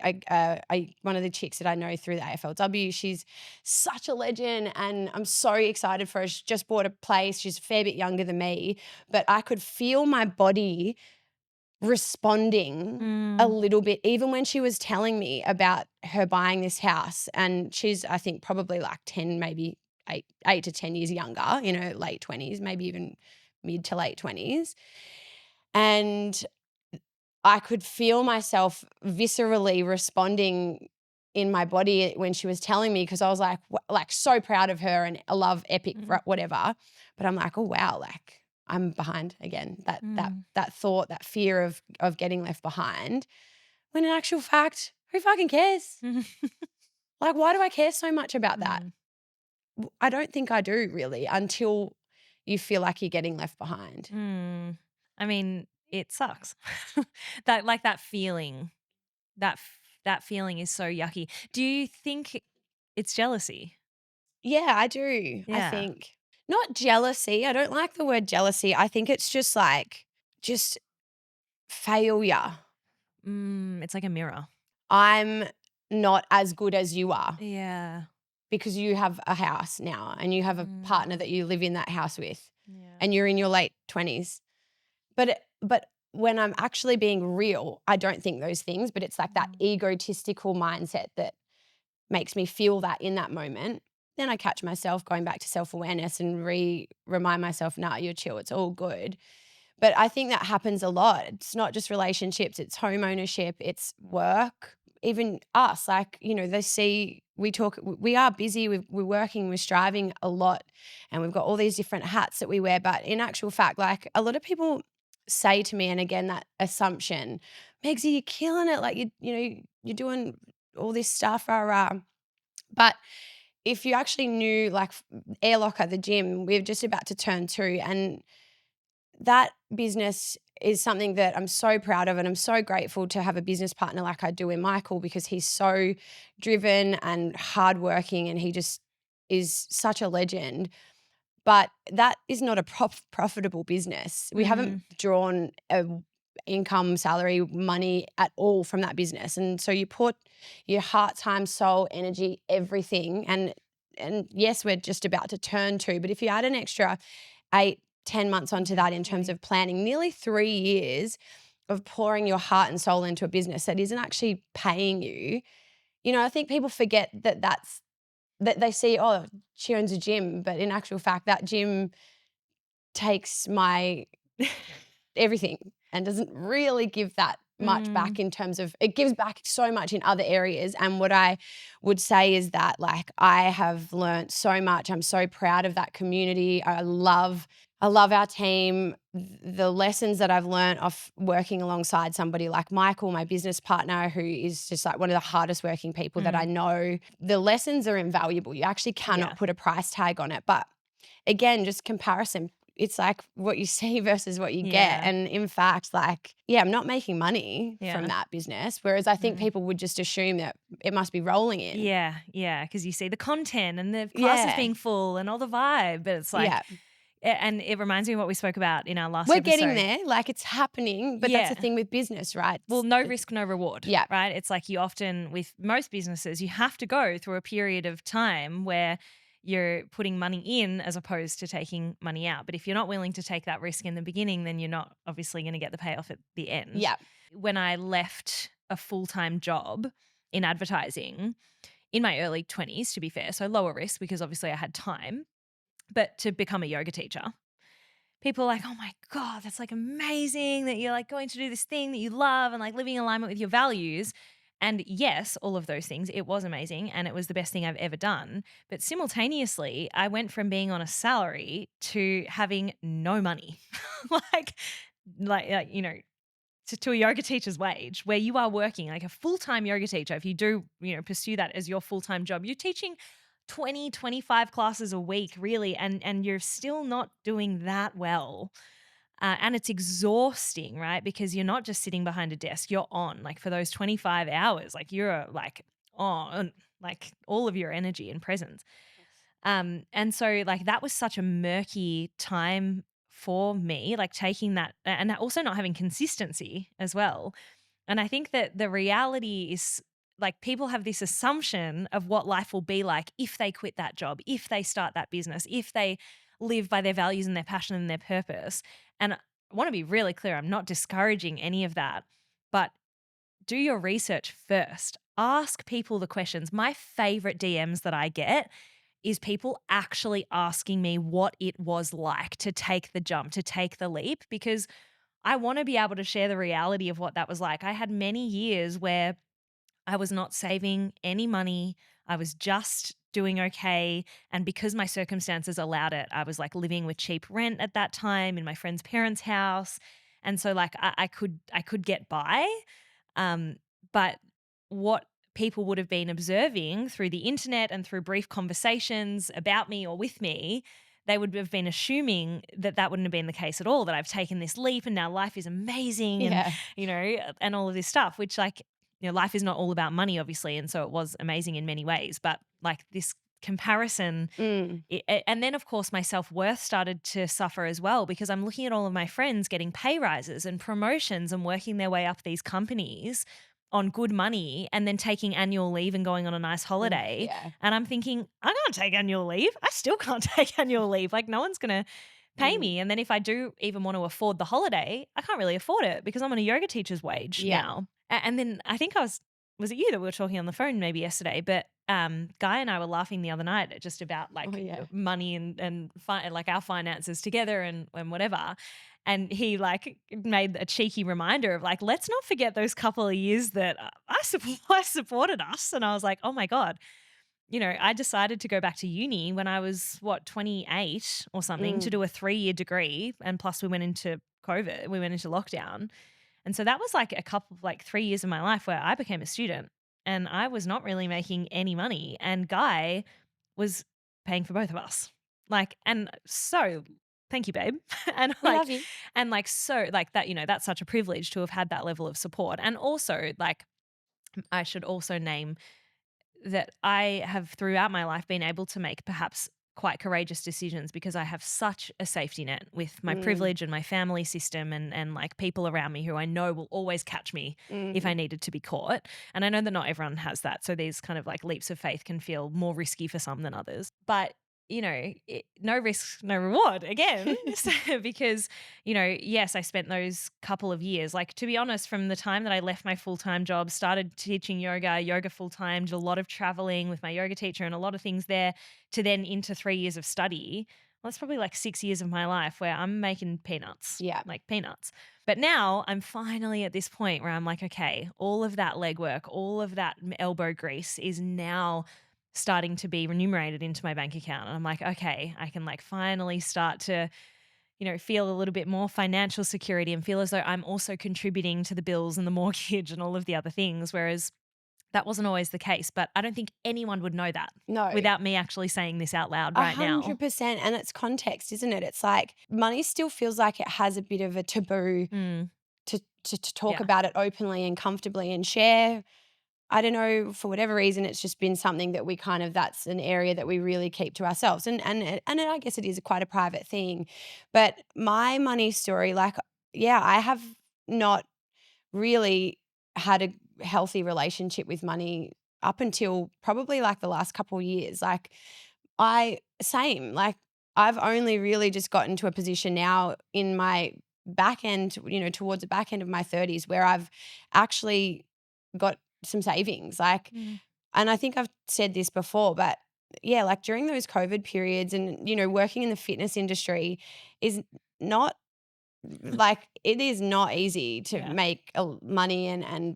[SPEAKER 1] one of the chicks that I know through the AFLW. She's such a legend and I'm so excited for her. She just bought a place. She's a fair bit younger than me, but I could feel my body responding a little bit, even when she was telling me about her buying this house. And she's, I think, probably like 10, maybe 8 to 10 years younger, late 20s, maybe even mid to late 20s. And I could feel myself viscerally responding in my body when she was telling me, because I was like so proud of her and I love epic whatever. But I'm like, oh wow, like I'm behind again. That thought, that fear of getting left behind. When in actual fact, who fucking cares? Like, why do I care so much about that? I don't think I do really, until you feel like you're getting left behind.
[SPEAKER 2] I mean, it sucks. that feeling, that feeling is so yucky. Do you think it's jealousy?
[SPEAKER 1] Yeah, I do. I
[SPEAKER 2] Yeah.
[SPEAKER 1] think not jealousy. I don't like the word jealousy. I think it's just like failure.
[SPEAKER 2] It's like a mirror.
[SPEAKER 1] I'm not as good as you are
[SPEAKER 2] Yeah.
[SPEAKER 1] because you have a house now and you have a partner that you live in that house with
[SPEAKER 2] Yeah.
[SPEAKER 1] and you're in your late 20s. But when I'm actually being real, I don't think those things, but it's like that egotistical mindset that makes me feel that in that moment. Then I catch myself going back to self-awareness and remind myself, nah, you're chill, it's all good. But I think that happens a lot. It's not just relationships, it's home ownership, it's work, even us. Like, they see, we are busy, we're working, we're striving a lot, and we've got all these different hats that we wear. But in actual fact, like a lot of people say to me, and again, that assumption, Megzy, you're killing it. Like, you're doing all this stuff, rah, rah. But if you actually knew, like Air Locker, the gym, we're just about to turn 2, and that business is something that I'm so proud of, and I'm so grateful to have a business partner like I do in Michael, because he's so driven and hardworking and he just is such a legend. But that is not a profitable business. We haven't drawn a income, salary, money at all from that business. And so you put your heart, time, soul, energy, everything. And yes, we're just about to turn 2, but if you add an extra 8-10 months onto that in terms of planning, nearly 3 years of pouring your heart and soul into a business that isn't actually paying you. I think people forget that they see, oh, she owns a gym, but in actual fact, that gym takes my everything and doesn't really give that much back in terms of, it gives back so much in other areas. And what I would say is that, like, I have learnt so much. I'm so proud of that community. I love our team. The lessons that I've learned off working alongside somebody like Michael, my business partner, who is just like one of the hardest working people that I know, the lessons are invaluable. You actually cannot
[SPEAKER 2] Yeah.
[SPEAKER 1] put a price tag on it. But again, just comparison. It's like what you see versus what you get.
[SPEAKER 2] Yeah.
[SPEAKER 1] And in fact, like, yeah, I'm not making money from
[SPEAKER 2] Yeah.
[SPEAKER 1] that business. Whereas I think people would just assume that it must be rolling in.
[SPEAKER 2] Yeah, yeah, because you see the content and the classes
[SPEAKER 1] Yeah.
[SPEAKER 2] being full and all the vibe, but it's like
[SPEAKER 1] Yeah.
[SPEAKER 2] and it reminds me of what we spoke about in our last
[SPEAKER 1] We're getting
[SPEAKER 2] episode.
[SPEAKER 1] there. Like, it's happening. But that's the
[SPEAKER 2] Yeah.
[SPEAKER 1] thing with business, right?
[SPEAKER 2] Well, no risk, no reward,
[SPEAKER 1] Yeah.
[SPEAKER 2] right? It's like you often, with most businesses, you have to go through a period of time where you're putting money in as opposed to taking money out. But if you're not willing to take that risk in the beginning, then you're not obviously going to get the payoff at the end.
[SPEAKER 1] Yeah.
[SPEAKER 2] When I left a full-time job in advertising in my early 20s, to be fair, so lower risk because obviously I had time, but to become a yoga teacher, people are like, oh my God, that's like amazing that you're like going to do this thing that you love and like living in alignment with your values. And yes, all of those things, it was amazing and it was the best thing I've ever done. But simultaneously, I went from being on a salary to having no money. like, you know, to a yoga teacher's wage where you are working like a full-time yoga teacher. If you do, pursue that as your full-time job, you're teaching 20, 25 classes a week really, and you're still not doing that well. And it's exhausting, right? Because you're not just sitting behind a desk, you're on like for those 25 hours, like you're like on like all of your energy and presence. And so like that was such a murky time for me, like taking that and also not having consistency as well. And I think that the reality is like people have this assumption of what life will be like if they quit that job, if they start that business, if they live by their values and their passion and their purpose. And I want to be really clear, I'm not discouraging any of that, but do your research first. Ask people the questions. My favorite DMs that I get is people actually asking me what it was like to take the jump, to take the leap, because I want to be able to share the reality of what that was like. I had many years where I was not saving any money. I was just doing okay. And because my circumstances allowed it, I was like living with cheap rent at that time in my friend's parents' house. And so like I could get by. Um, but what people would have been observing through the internet and through brief conversations about me or with me, they would have been assuming that that wouldn't have been the case at all, that I've taken this leap and now life is amazing and,
[SPEAKER 1] Yeah.
[SPEAKER 2] and all of this stuff, which like, life is not all about money, obviously. And so it was amazing in many ways, but like this comparison.
[SPEAKER 1] Mm.
[SPEAKER 2] And then, of course, my self-worth started to suffer as well because I'm looking at all of my friends getting pay rises and promotions and working their way up these companies on good money and then taking annual leave and going on a nice holiday.
[SPEAKER 1] Yeah.
[SPEAKER 2] And I'm thinking, I can't take annual leave. I still can't take annual leave. Like no one's going to pay me. And then if I do even want to afford the holiday, I can't really afford it because I'm on a yoga teacher's wage now. And then I think was it you that we were talking on the phone maybe yesterday, but Guy and I were laughing the other night just about like money and like our finances together and whatever. And he like made a cheeky reminder of like, let's not forget those couple of years that I supported us. And I was like, oh my God, I decided to go back to uni when I was 28 or something to do a 3-year degree. And plus we went into COVID, we went into lockdown. And so that was like 3 years of my life where I became a student and I was not really making any money. And Guy was paying for both of us. Like, and so thank you, babe. And
[SPEAKER 1] We
[SPEAKER 2] like,
[SPEAKER 1] love you.
[SPEAKER 2] and like, so like that, that's such a privilege to have had that level of support. And also like, I should also name that I have throughout my life been able to make perhaps quite courageous decisions because I have such a safety net with my privilege and my family system and like people around me who I know will always catch me if I needed to be caught. And I know that not everyone has that. So these kind of like leaps of faith can feel more risky for some than others. But no risk, no reward again. Because, yes, I spent those couple of years, like to be honest, from the time that I left my full-time job, started teaching yoga full-time, did a lot of traveling with my yoga teacher and a lot of things there to then into 3 years of study. that's probably like 6 years of my life where I'm making peanuts,
[SPEAKER 1] Yeah.
[SPEAKER 2] like peanuts. But now I'm finally at this point where I'm like, okay, all of that legwork, all of that elbow grease is now starting to be remunerated into my bank account. And I'm like, okay, I can like finally start to, feel a little bit more financial security and feel as though I'm also contributing to the bills and the mortgage and all of the other things. Whereas that wasn't always the case, but I don't think anyone would know that
[SPEAKER 1] No.
[SPEAKER 2] without me actually saying this out loud
[SPEAKER 1] A
[SPEAKER 2] right now.
[SPEAKER 1] 100%. And it's context, isn't it? It's like money still feels like it has a bit of a taboo
[SPEAKER 2] Mm,
[SPEAKER 1] to talk
[SPEAKER 2] yeah.
[SPEAKER 1] about it openly and comfortably and share. I don't know, for whatever reason, it's just been something that we kind of, that's an area that we really keep to ourselves. And I guess it is quite a private thing. But my money story, like, yeah, I have not really had a healthy relationship with money up until probably like the last couple of years. Like like I've only really just gotten to a position now in my back end, towards the back end of my 30s where I've actually got some savings. Like,
[SPEAKER 2] Mm,
[SPEAKER 1] and I think I've said this before, but yeah, like during those COVID periods and, working in the fitness industry is not like it is not easy to
[SPEAKER 2] yeah.
[SPEAKER 1] make money and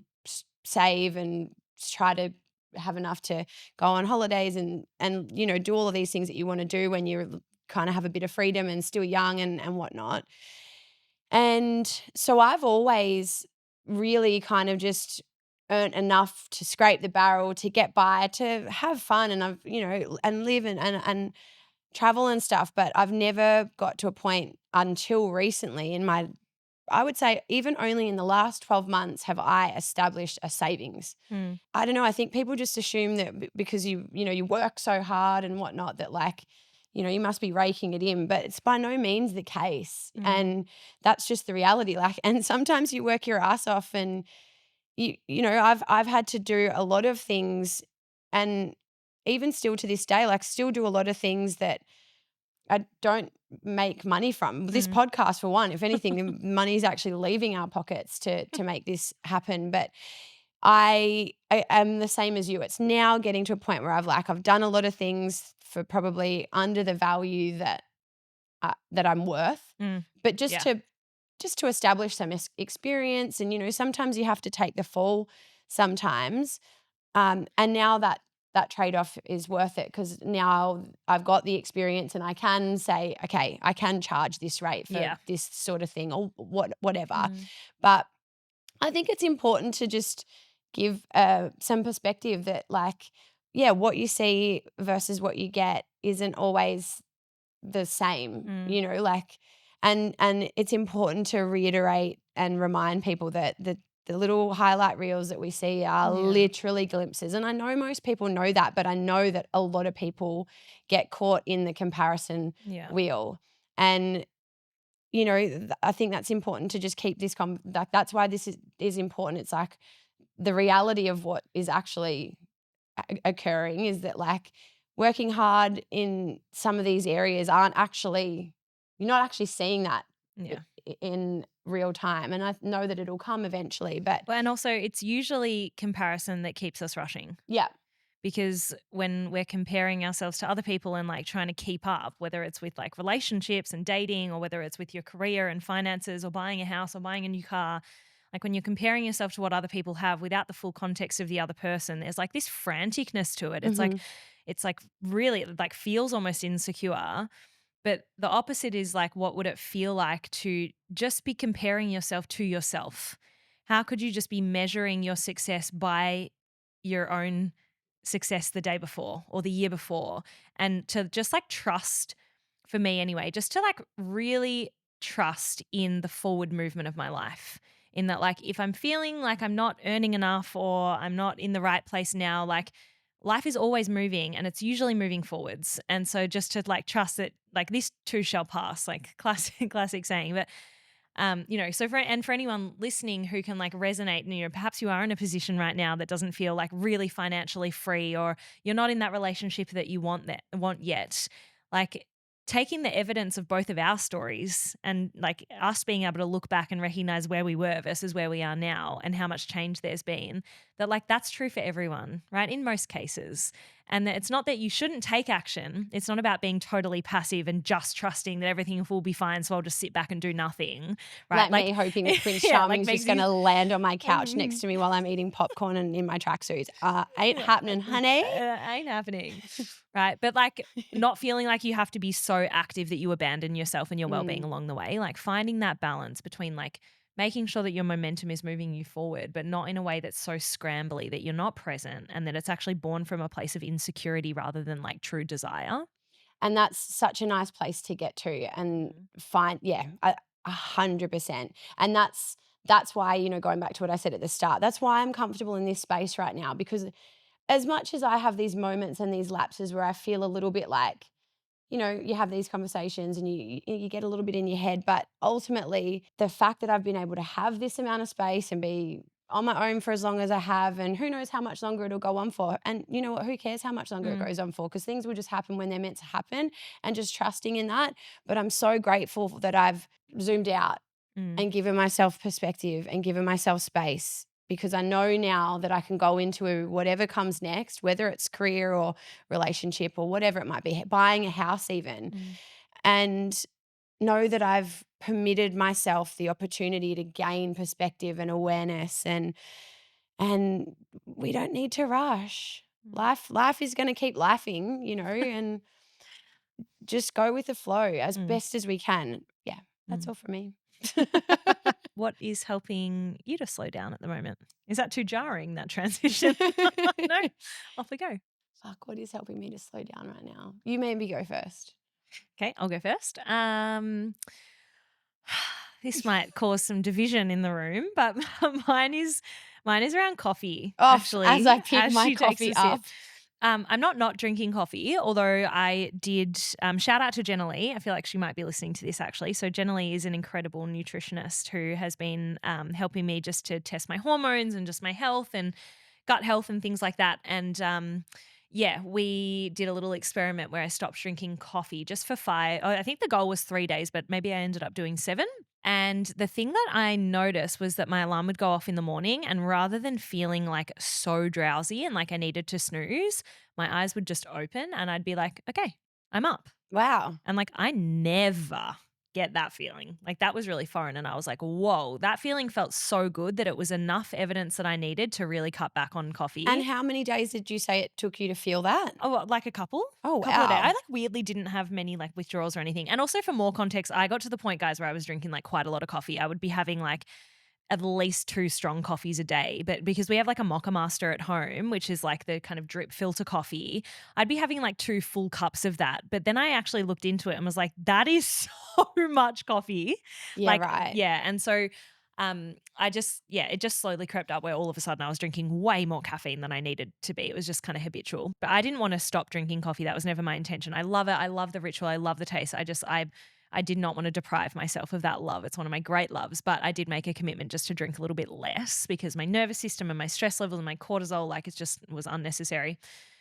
[SPEAKER 1] save and try to have enough to go on holidays and do all of these things that you want to do when you kind of have a bit of freedom and still young and whatnot. And so I've always really kind of just earned enough to scrape the barrel to get by, to have fun, and I've and live and travel and stuff, but I've never got to a point until recently in my, I would say even only in the last 12 months have I established a savings.
[SPEAKER 2] Mm,
[SPEAKER 1] I don't know, I think people just assume that because you work so hard and whatnot that like, you must be raking it in, but it's by no means the case.
[SPEAKER 2] mm,
[SPEAKER 1] And that's just the reality. Like, and sometimes you work your ass off and I've had to do a lot of things, and even still to this day, like still do a lot of things that I don't make money from. This
[SPEAKER 2] mm,
[SPEAKER 1] podcast, for one, if anything, the money is actually leaving our pockets to make this happen. But I am the same as you. It's now getting to a point where I've done a lot of things for probably under the value that I'm worth,
[SPEAKER 2] mm.
[SPEAKER 1] but just
[SPEAKER 2] Yeah.
[SPEAKER 1] to establish some experience, and sometimes you have to take the fall sometimes, and now that trade-off is worth it because now I've got the experience and I can say, okay, I can charge this rate for
[SPEAKER 2] Yeah.
[SPEAKER 1] this sort of thing or whatever.
[SPEAKER 2] Mm,
[SPEAKER 1] But I think it's important to just give some perspective that, like, yeah, what you see versus what you get isn't always the same,
[SPEAKER 2] mm.
[SPEAKER 1] like, and it's important to reiterate and remind people that the little highlight reels that we see are
[SPEAKER 2] Yeah.
[SPEAKER 1] literally glimpses. And I know most people know that, but I know that a lot of people get caught in the comparison
[SPEAKER 2] Yeah.
[SPEAKER 1] wheel. And I think that's important to just keep this like, that's why this is important. It's like the reality of what is actually occurring is that, like, working hard in some of these areas aren't actually, you're not actually seeing that
[SPEAKER 2] Yeah.
[SPEAKER 1] in real time. And I know that it'll come eventually, but
[SPEAKER 2] Well, and also it's usually comparison that keeps us rushing.
[SPEAKER 1] yeah.
[SPEAKER 2] Because when we're comparing ourselves to other people and like trying to keep up, whether it's with like relationships and dating, or whether it's with your career and finances, or buying a house or buying a new car, like when you're comparing yourself to what other people have without the full context of the other person, there's like this franticness to it.
[SPEAKER 1] Mhm.
[SPEAKER 2] It's like really like feels almost insecure. But the opposite is like, what would it feel like to just be comparing yourself to yourself? How could you just be measuring your success by your own success the day before or the year before? And to just like trust, for me anyway, just to like really trust in the forward movement of my life. In that, like, if I'm feeling like I'm not earning enough or I'm not in the right place now, like, life is always moving and it's usually moving forwards. And so just to like trust that like this too shall pass, like classic saying. But so for anyone listening who can like resonate, and perhaps you are in a position right now that doesn't feel like really financially free, or you're not in that relationship that you want yet, like taking the evidence of both of our stories and like us being able to look back and recognize where we were versus where we are now and how much change there's been, that like that's true for everyone, right? In most cases. And that it's not that you shouldn't take action. It's not about being totally passive and just trusting that everything will be fine. So I'll just sit back and do nothing, right?
[SPEAKER 1] Like me hoping Prince
[SPEAKER 2] yeah, like
[SPEAKER 1] Charming's just going
[SPEAKER 2] Megzy's
[SPEAKER 1] to land on my couch next to me while I'm eating popcorn and in my tracksuits. Ain't happening, honey.
[SPEAKER 2] ain't happening. Right. But like not feeling like you have to be so active that you abandon yourself and your well-being along the way. Like finding that balance between like making sure that your momentum is moving you forward, but not in a way that's so scrambly that you're not present and that it's actually born from a place of insecurity rather than like true desire.
[SPEAKER 1] And that's such a nice place to get to and find, 100%. And that's why, going back to what I said at the start, that's why I'm comfortable in this space right now, because as much as I have these moments and these lapses where I feel a little bit like, you have these conversations and you get a little bit in your head, but ultimately the fact that I've been able to have this amount of space and be on my own for as long as I have, and who knows how much longer it'll go on for. And you know what, who cares how much longer it goes on for, because things will just happen when they're meant to happen, and just trusting in that. But I'm so grateful that I've zoomed out and given myself perspective and given myself space, because I know now that I can go into whatever comes next, whether it's career or relationship or whatever it might be, buying a house even, and know that I've permitted myself the opportunity to gain perspective and awareness, and we don't need to rush. Life is going to keep laughing, and just go with the flow as best as we can. Yeah, that's all for me.
[SPEAKER 2] What is helping you to slow down at the moment? Is that too jarring, that transition? No, off we go.
[SPEAKER 1] Fuck, what is helping me to slow down right now? You maybe go first.
[SPEAKER 2] Okay, I'll go first. This might cause some division in the room, but mine is around coffee. Actually,
[SPEAKER 1] as I pick my
[SPEAKER 2] she takes
[SPEAKER 1] coffee
[SPEAKER 2] a sip.
[SPEAKER 1] up.
[SPEAKER 2] I'm not drinking coffee, although I did shout out to Jenna Lee. I feel like she might be listening to this actually. So Jenna Lee is an incredible nutritionist who has been helping me just to test my hormones and just my health and gut health and things like that. And we did a little experiment where I stopped drinking coffee just for 5. I think the goal was 3 days, but maybe I ended up doing 7. And the thing that I noticed was that my alarm would go off in the morning, and rather than feeling like so drowsy and like I needed to snooze, my eyes would just open and I'd be like, okay, I'm up.
[SPEAKER 1] Wow.
[SPEAKER 2] And like I never get that feeling. Like that was really foreign. And I was like, whoa, that feeling felt so good that it was enough evidence that I needed to really cut back on coffee.
[SPEAKER 1] And how many days did you say it took you to feel that?
[SPEAKER 2] Oh, like a couple.
[SPEAKER 1] Oh,
[SPEAKER 2] couple of days.
[SPEAKER 1] wow.
[SPEAKER 2] I like weirdly didn't have many like withdrawals or anything. And also for more context, I got to the point, guys, where I was drinking like quite a lot of coffee. I would be having like at least 2 strong coffees a day. But because we have like a mocha master at home, which is like the kind of drip filter coffee, I'd be having like 2 full cups of that. But then I actually looked into it and was like, that is so much coffee.
[SPEAKER 1] Yeah,
[SPEAKER 2] like,
[SPEAKER 1] right.
[SPEAKER 2] Yeah. And so it just slowly crept up where all of a sudden I was drinking way more caffeine than I needed to be. It was just kind of habitual. But I didn't want to stop drinking coffee. That was never my intention. I love it. I love the ritual. I love the taste. I did not want to deprive myself of that love. It's one of my great loves, but I did make a commitment just to drink a little bit less because my nervous system and my stress levels and my cortisol, like it just was unnecessary.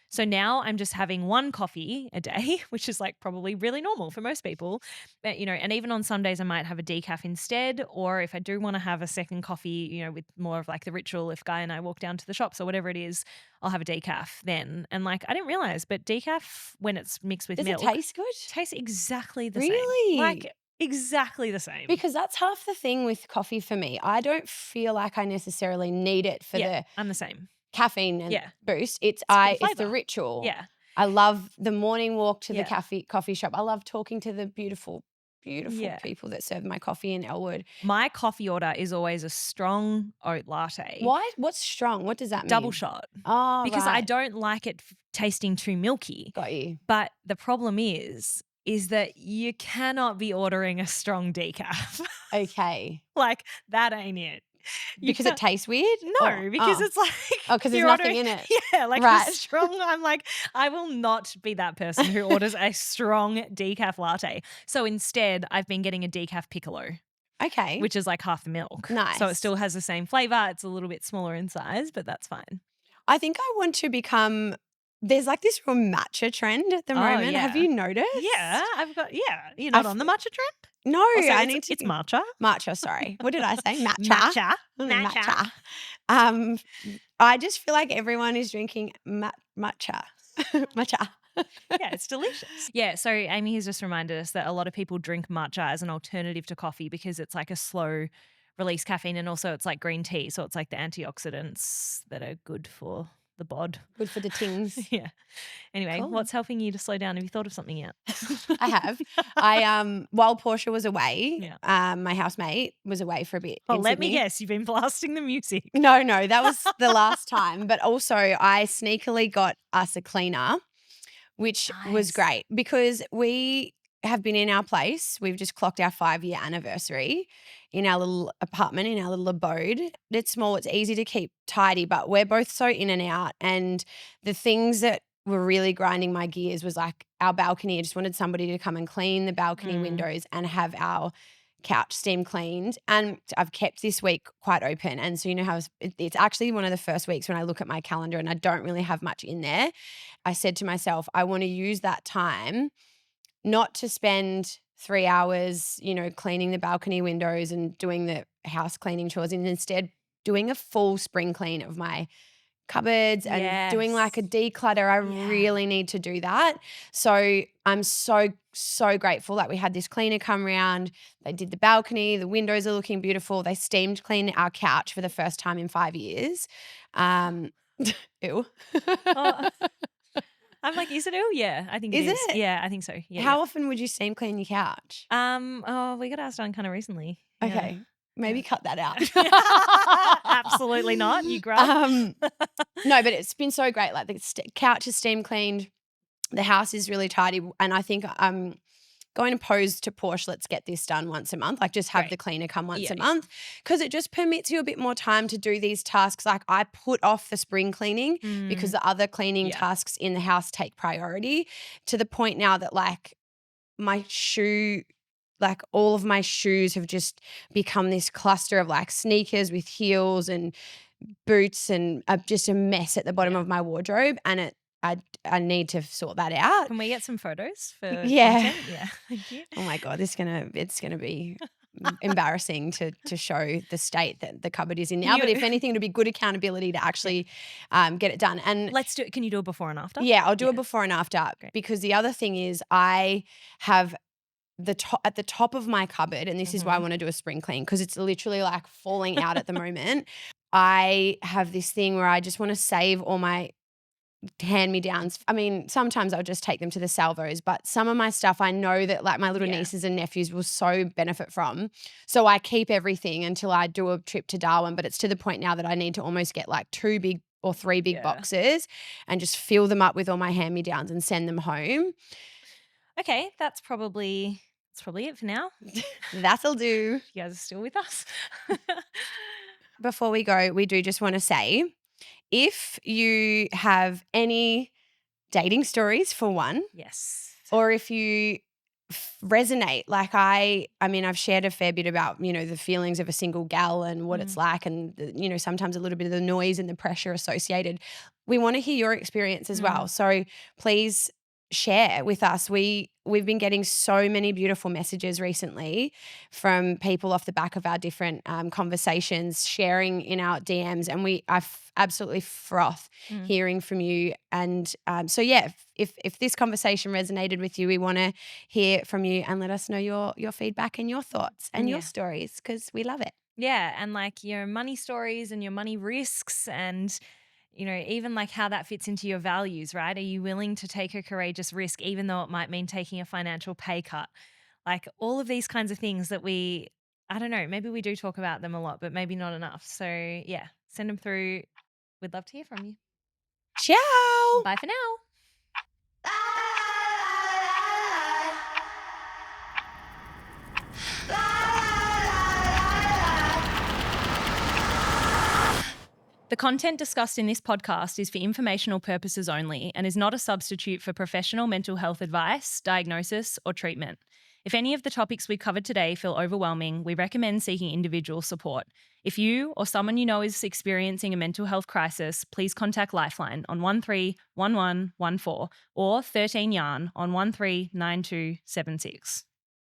[SPEAKER 2] So now I'm just having 1 coffee a day, which is like probably really normal for most people. But, and even on some days I might have a decaf instead, or if I do want to have a second coffee, with more of like the ritual, if Guy and I walk down to the shops or whatever it is, I'll have a decaf then. And like, I didn't realize, but decaf, when it's mixed with milk.
[SPEAKER 1] Does it taste good?
[SPEAKER 2] Tastes exactly the same.
[SPEAKER 1] Really?
[SPEAKER 2] Like exactly the same.
[SPEAKER 1] Because that's half the thing with coffee for me. I don't feel like I necessarily need it for the
[SPEAKER 2] I'm the same.
[SPEAKER 1] caffeine and boost. It's
[SPEAKER 2] for
[SPEAKER 1] the
[SPEAKER 2] flavour.
[SPEAKER 1] ritual.
[SPEAKER 2] Yeah.
[SPEAKER 1] I love the morning walk to the coffee shop. I love talking to the beautiful people that serve my coffee in Elwood.
[SPEAKER 2] My coffee order is always a strong oat latte.
[SPEAKER 1] Why? What's strong? What does that mean?
[SPEAKER 2] Double shot.
[SPEAKER 1] Oh,
[SPEAKER 2] because
[SPEAKER 1] right.
[SPEAKER 2] I don't like it tasting too milky.
[SPEAKER 1] Got you.
[SPEAKER 2] But the problem is that you cannot be ordering a strong decaf.
[SPEAKER 1] Okay.
[SPEAKER 2] Like that ain't it.
[SPEAKER 1] Because it tastes weird?
[SPEAKER 2] No, because it's like
[SPEAKER 1] because there's nothing in it.
[SPEAKER 2] Yeah, like
[SPEAKER 1] right.
[SPEAKER 2] the strong. I'm like, I will not be that person who orders a strong decaf latte. So instead, I've been getting a decaf piccolo.
[SPEAKER 1] Okay.
[SPEAKER 2] Which is like half the milk.
[SPEAKER 1] Nice.
[SPEAKER 2] So it still has the same flavor. It's a little bit smaller in size, but that's fine.
[SPEAKER 1] I think I want to become. There's like this real matcha trend at the moment.
[SPEAKER 2] Yeah.
[SPEAKER 1] Have you noticed?
[SPEAKER 2] Yeah, You're not on the matcha trend?
[SPEAKER 1] No,
[SPEAKER 2] Also,
[SPEAKER 1] I need to.
[SPEAKER 2] It's matcha.
[SPEAKER 1] Matcha, sorry. What did I say? Matcha.
[SPEAKER 2] Matcha.
[SPEAKER 1] Matcha. Um, I just feel like everyone is drinking matcha. Matcha.
[SPEAKER 2] Yeah, it's delicious. Yeah, so Amy has just reminded us that a lot of people drink matcha as an alternative to coffee because it's like a slow release caffeine, and also it's like green tea, so it's like the antioxidants that are good for the bod.
[SPEAKER 1] Good for the tings.
[SPEAKER 2] Yeah. Anyway,
[SPEAKER 1] Cool.
[SPEAKER 2] what's helping you to slow down? Have you thought of something yet?
[SPEAKER 1] I have. While Portia was away,
[SPEAKER 2] Yeah.
[SPEAKER 1] my housemate was away for a bit
[SPEAKER 2] Oh,
[SPEAKER 1] in
[SPEAKER 2] let
[SPEAKER 1] Sydney.
[SPEAKER 2] me guess, you've been blasting the music.
[SPEAKER 1] No, that was the last time. But also I sneakily got us a cleaner, which was
[SPEAKER 2] Nice.
[SPEAKER 1] great because we have been in our place. We've just clocked our 5-year anniversary in our little apartment, in our little abode. It's small, it's easy to keep tidy, but we're both so in and out. And the things that were really grinding my gears was like our balcony. I just wanted somebody to come and clean the balcony windows and have our couch steam cleaned. And I've kept this week quite open. And so, you know how it's actually one of the first weeks when I look at my calendar and I don't really have much in there. I said to myself, I want to use that time not to spend 3 hours, cleaning the balcony windows and doing the house cleaning chores, and instead doing a full spring clean of my cupboards and doing like a declutter. I really need to do that. So I'm so, so grateful that we had this cleaner come around. They did the balcony. The windows are looking beautiful. They steamed cleaned our couch for the first time in 5 years. Ew.
[SPEAKER 2] Oh, I'm like, is it ill? Yeah, I think it is.
[SPEAKER 1] It?
[SPEAKER 2] Yeah, I think so. Yeah.
[SPEAKER 1] How often would you steam clean your couch?
[SPEAKER 2] We got ours done kind of recently.
[SPEAKER 1] Okay. Maybe cut that out.
[SPEAKER 2] Absolutely not. You grub.
[SPEAKER 1] No, but it's been so great. Like the couch is steam cleaned. The house is really tidy. And I think I'm going to pose to Porsche, let's get this done once a month. Like just have the cleaner come once a month, because it just permits you a bit more time to do these tasks. Like I put off the spring cleaning because the other cleaning tasks in the house take priority, to the point now that like all of my shoes have just become this cluster of like sneakers with heels and boots and just a mess at the bottom of my wardrobe. And I need to sort that out.
[SPEAKER 2] Can we get some photos for content? Yeah. Thank you.
[SPEAKER 1] Oh my God, it's gonna be embarrassing to show the state that the cupboard is in now. But if anything, it'll be good accountability to actually get it done. And
[SPEAKER 2] let's do it. Can you do a before and after?
[SPEAKER 1] Yeah, I'll do a before and after. Great. Because the other thing is I have at the top of my cupboard, and this is why I want to do a spring clean, because it's literally like falling out at the moment. I have this thing where I just want to save all my hand-me-downs. I mean, sometimes I'll just take them to the salvos, but some of my stuff I know that like my little nieces and nephews will so benefit from. So I keep everything until I do a trip to Darwin, but it's to the point now that I need to almost get like 2 big or 3 big boxes and just fill them up with all my hand-me-downs and send them home.
[SPEAKER 2] Okay, that's probably it for now.
[SPEAKER 1] That'll do.
[SPEAKER 2] You guys are still with us.
[SPEAKER 1] Before we go, we do just want to say, if you have any dating stories for one, or if you resonate, like I mean, I've shared a fair bit about, the feelings of a single gal and what it's like, and, sometimes a little bit of the noise and the pressure associated. We want to hear your experience as well. So please share with us. We've been getting so many beautiful messages recently from people off the back of our different conversations, sharing in our DMs, and I absolutely froth hearing from you. And so yeah, if this conversation resonated with you, we want to hear from you and let us know your feedback and your thoughts and your stories, because we love it.
[SPEAKER 2] Yeah, and like your money stories and your money risks, and even like how that fits into your values, right? Are you willing to take a courageous risk, even though it might mean taking a financial pay cut? Like all of these kinds of things that I don't know, maybe we do talk about them a lot, but maybe not enough. So yeah, send them through. We'd love to hear from you.
[SPEAKER 1] Ciao.
[SPEAKER 2] Bye for now. The content discussed in this podcast is for informational purposes only and is not a substitute for professional mental health advice, diagnosis, or treatment. If any of the topics we covered today feel overwhelming, we recommend seeking individual support. If you or someone you know is experiencing a mental health crisis, please contact Lifeline on 131114 or 13 Yarn on 139276.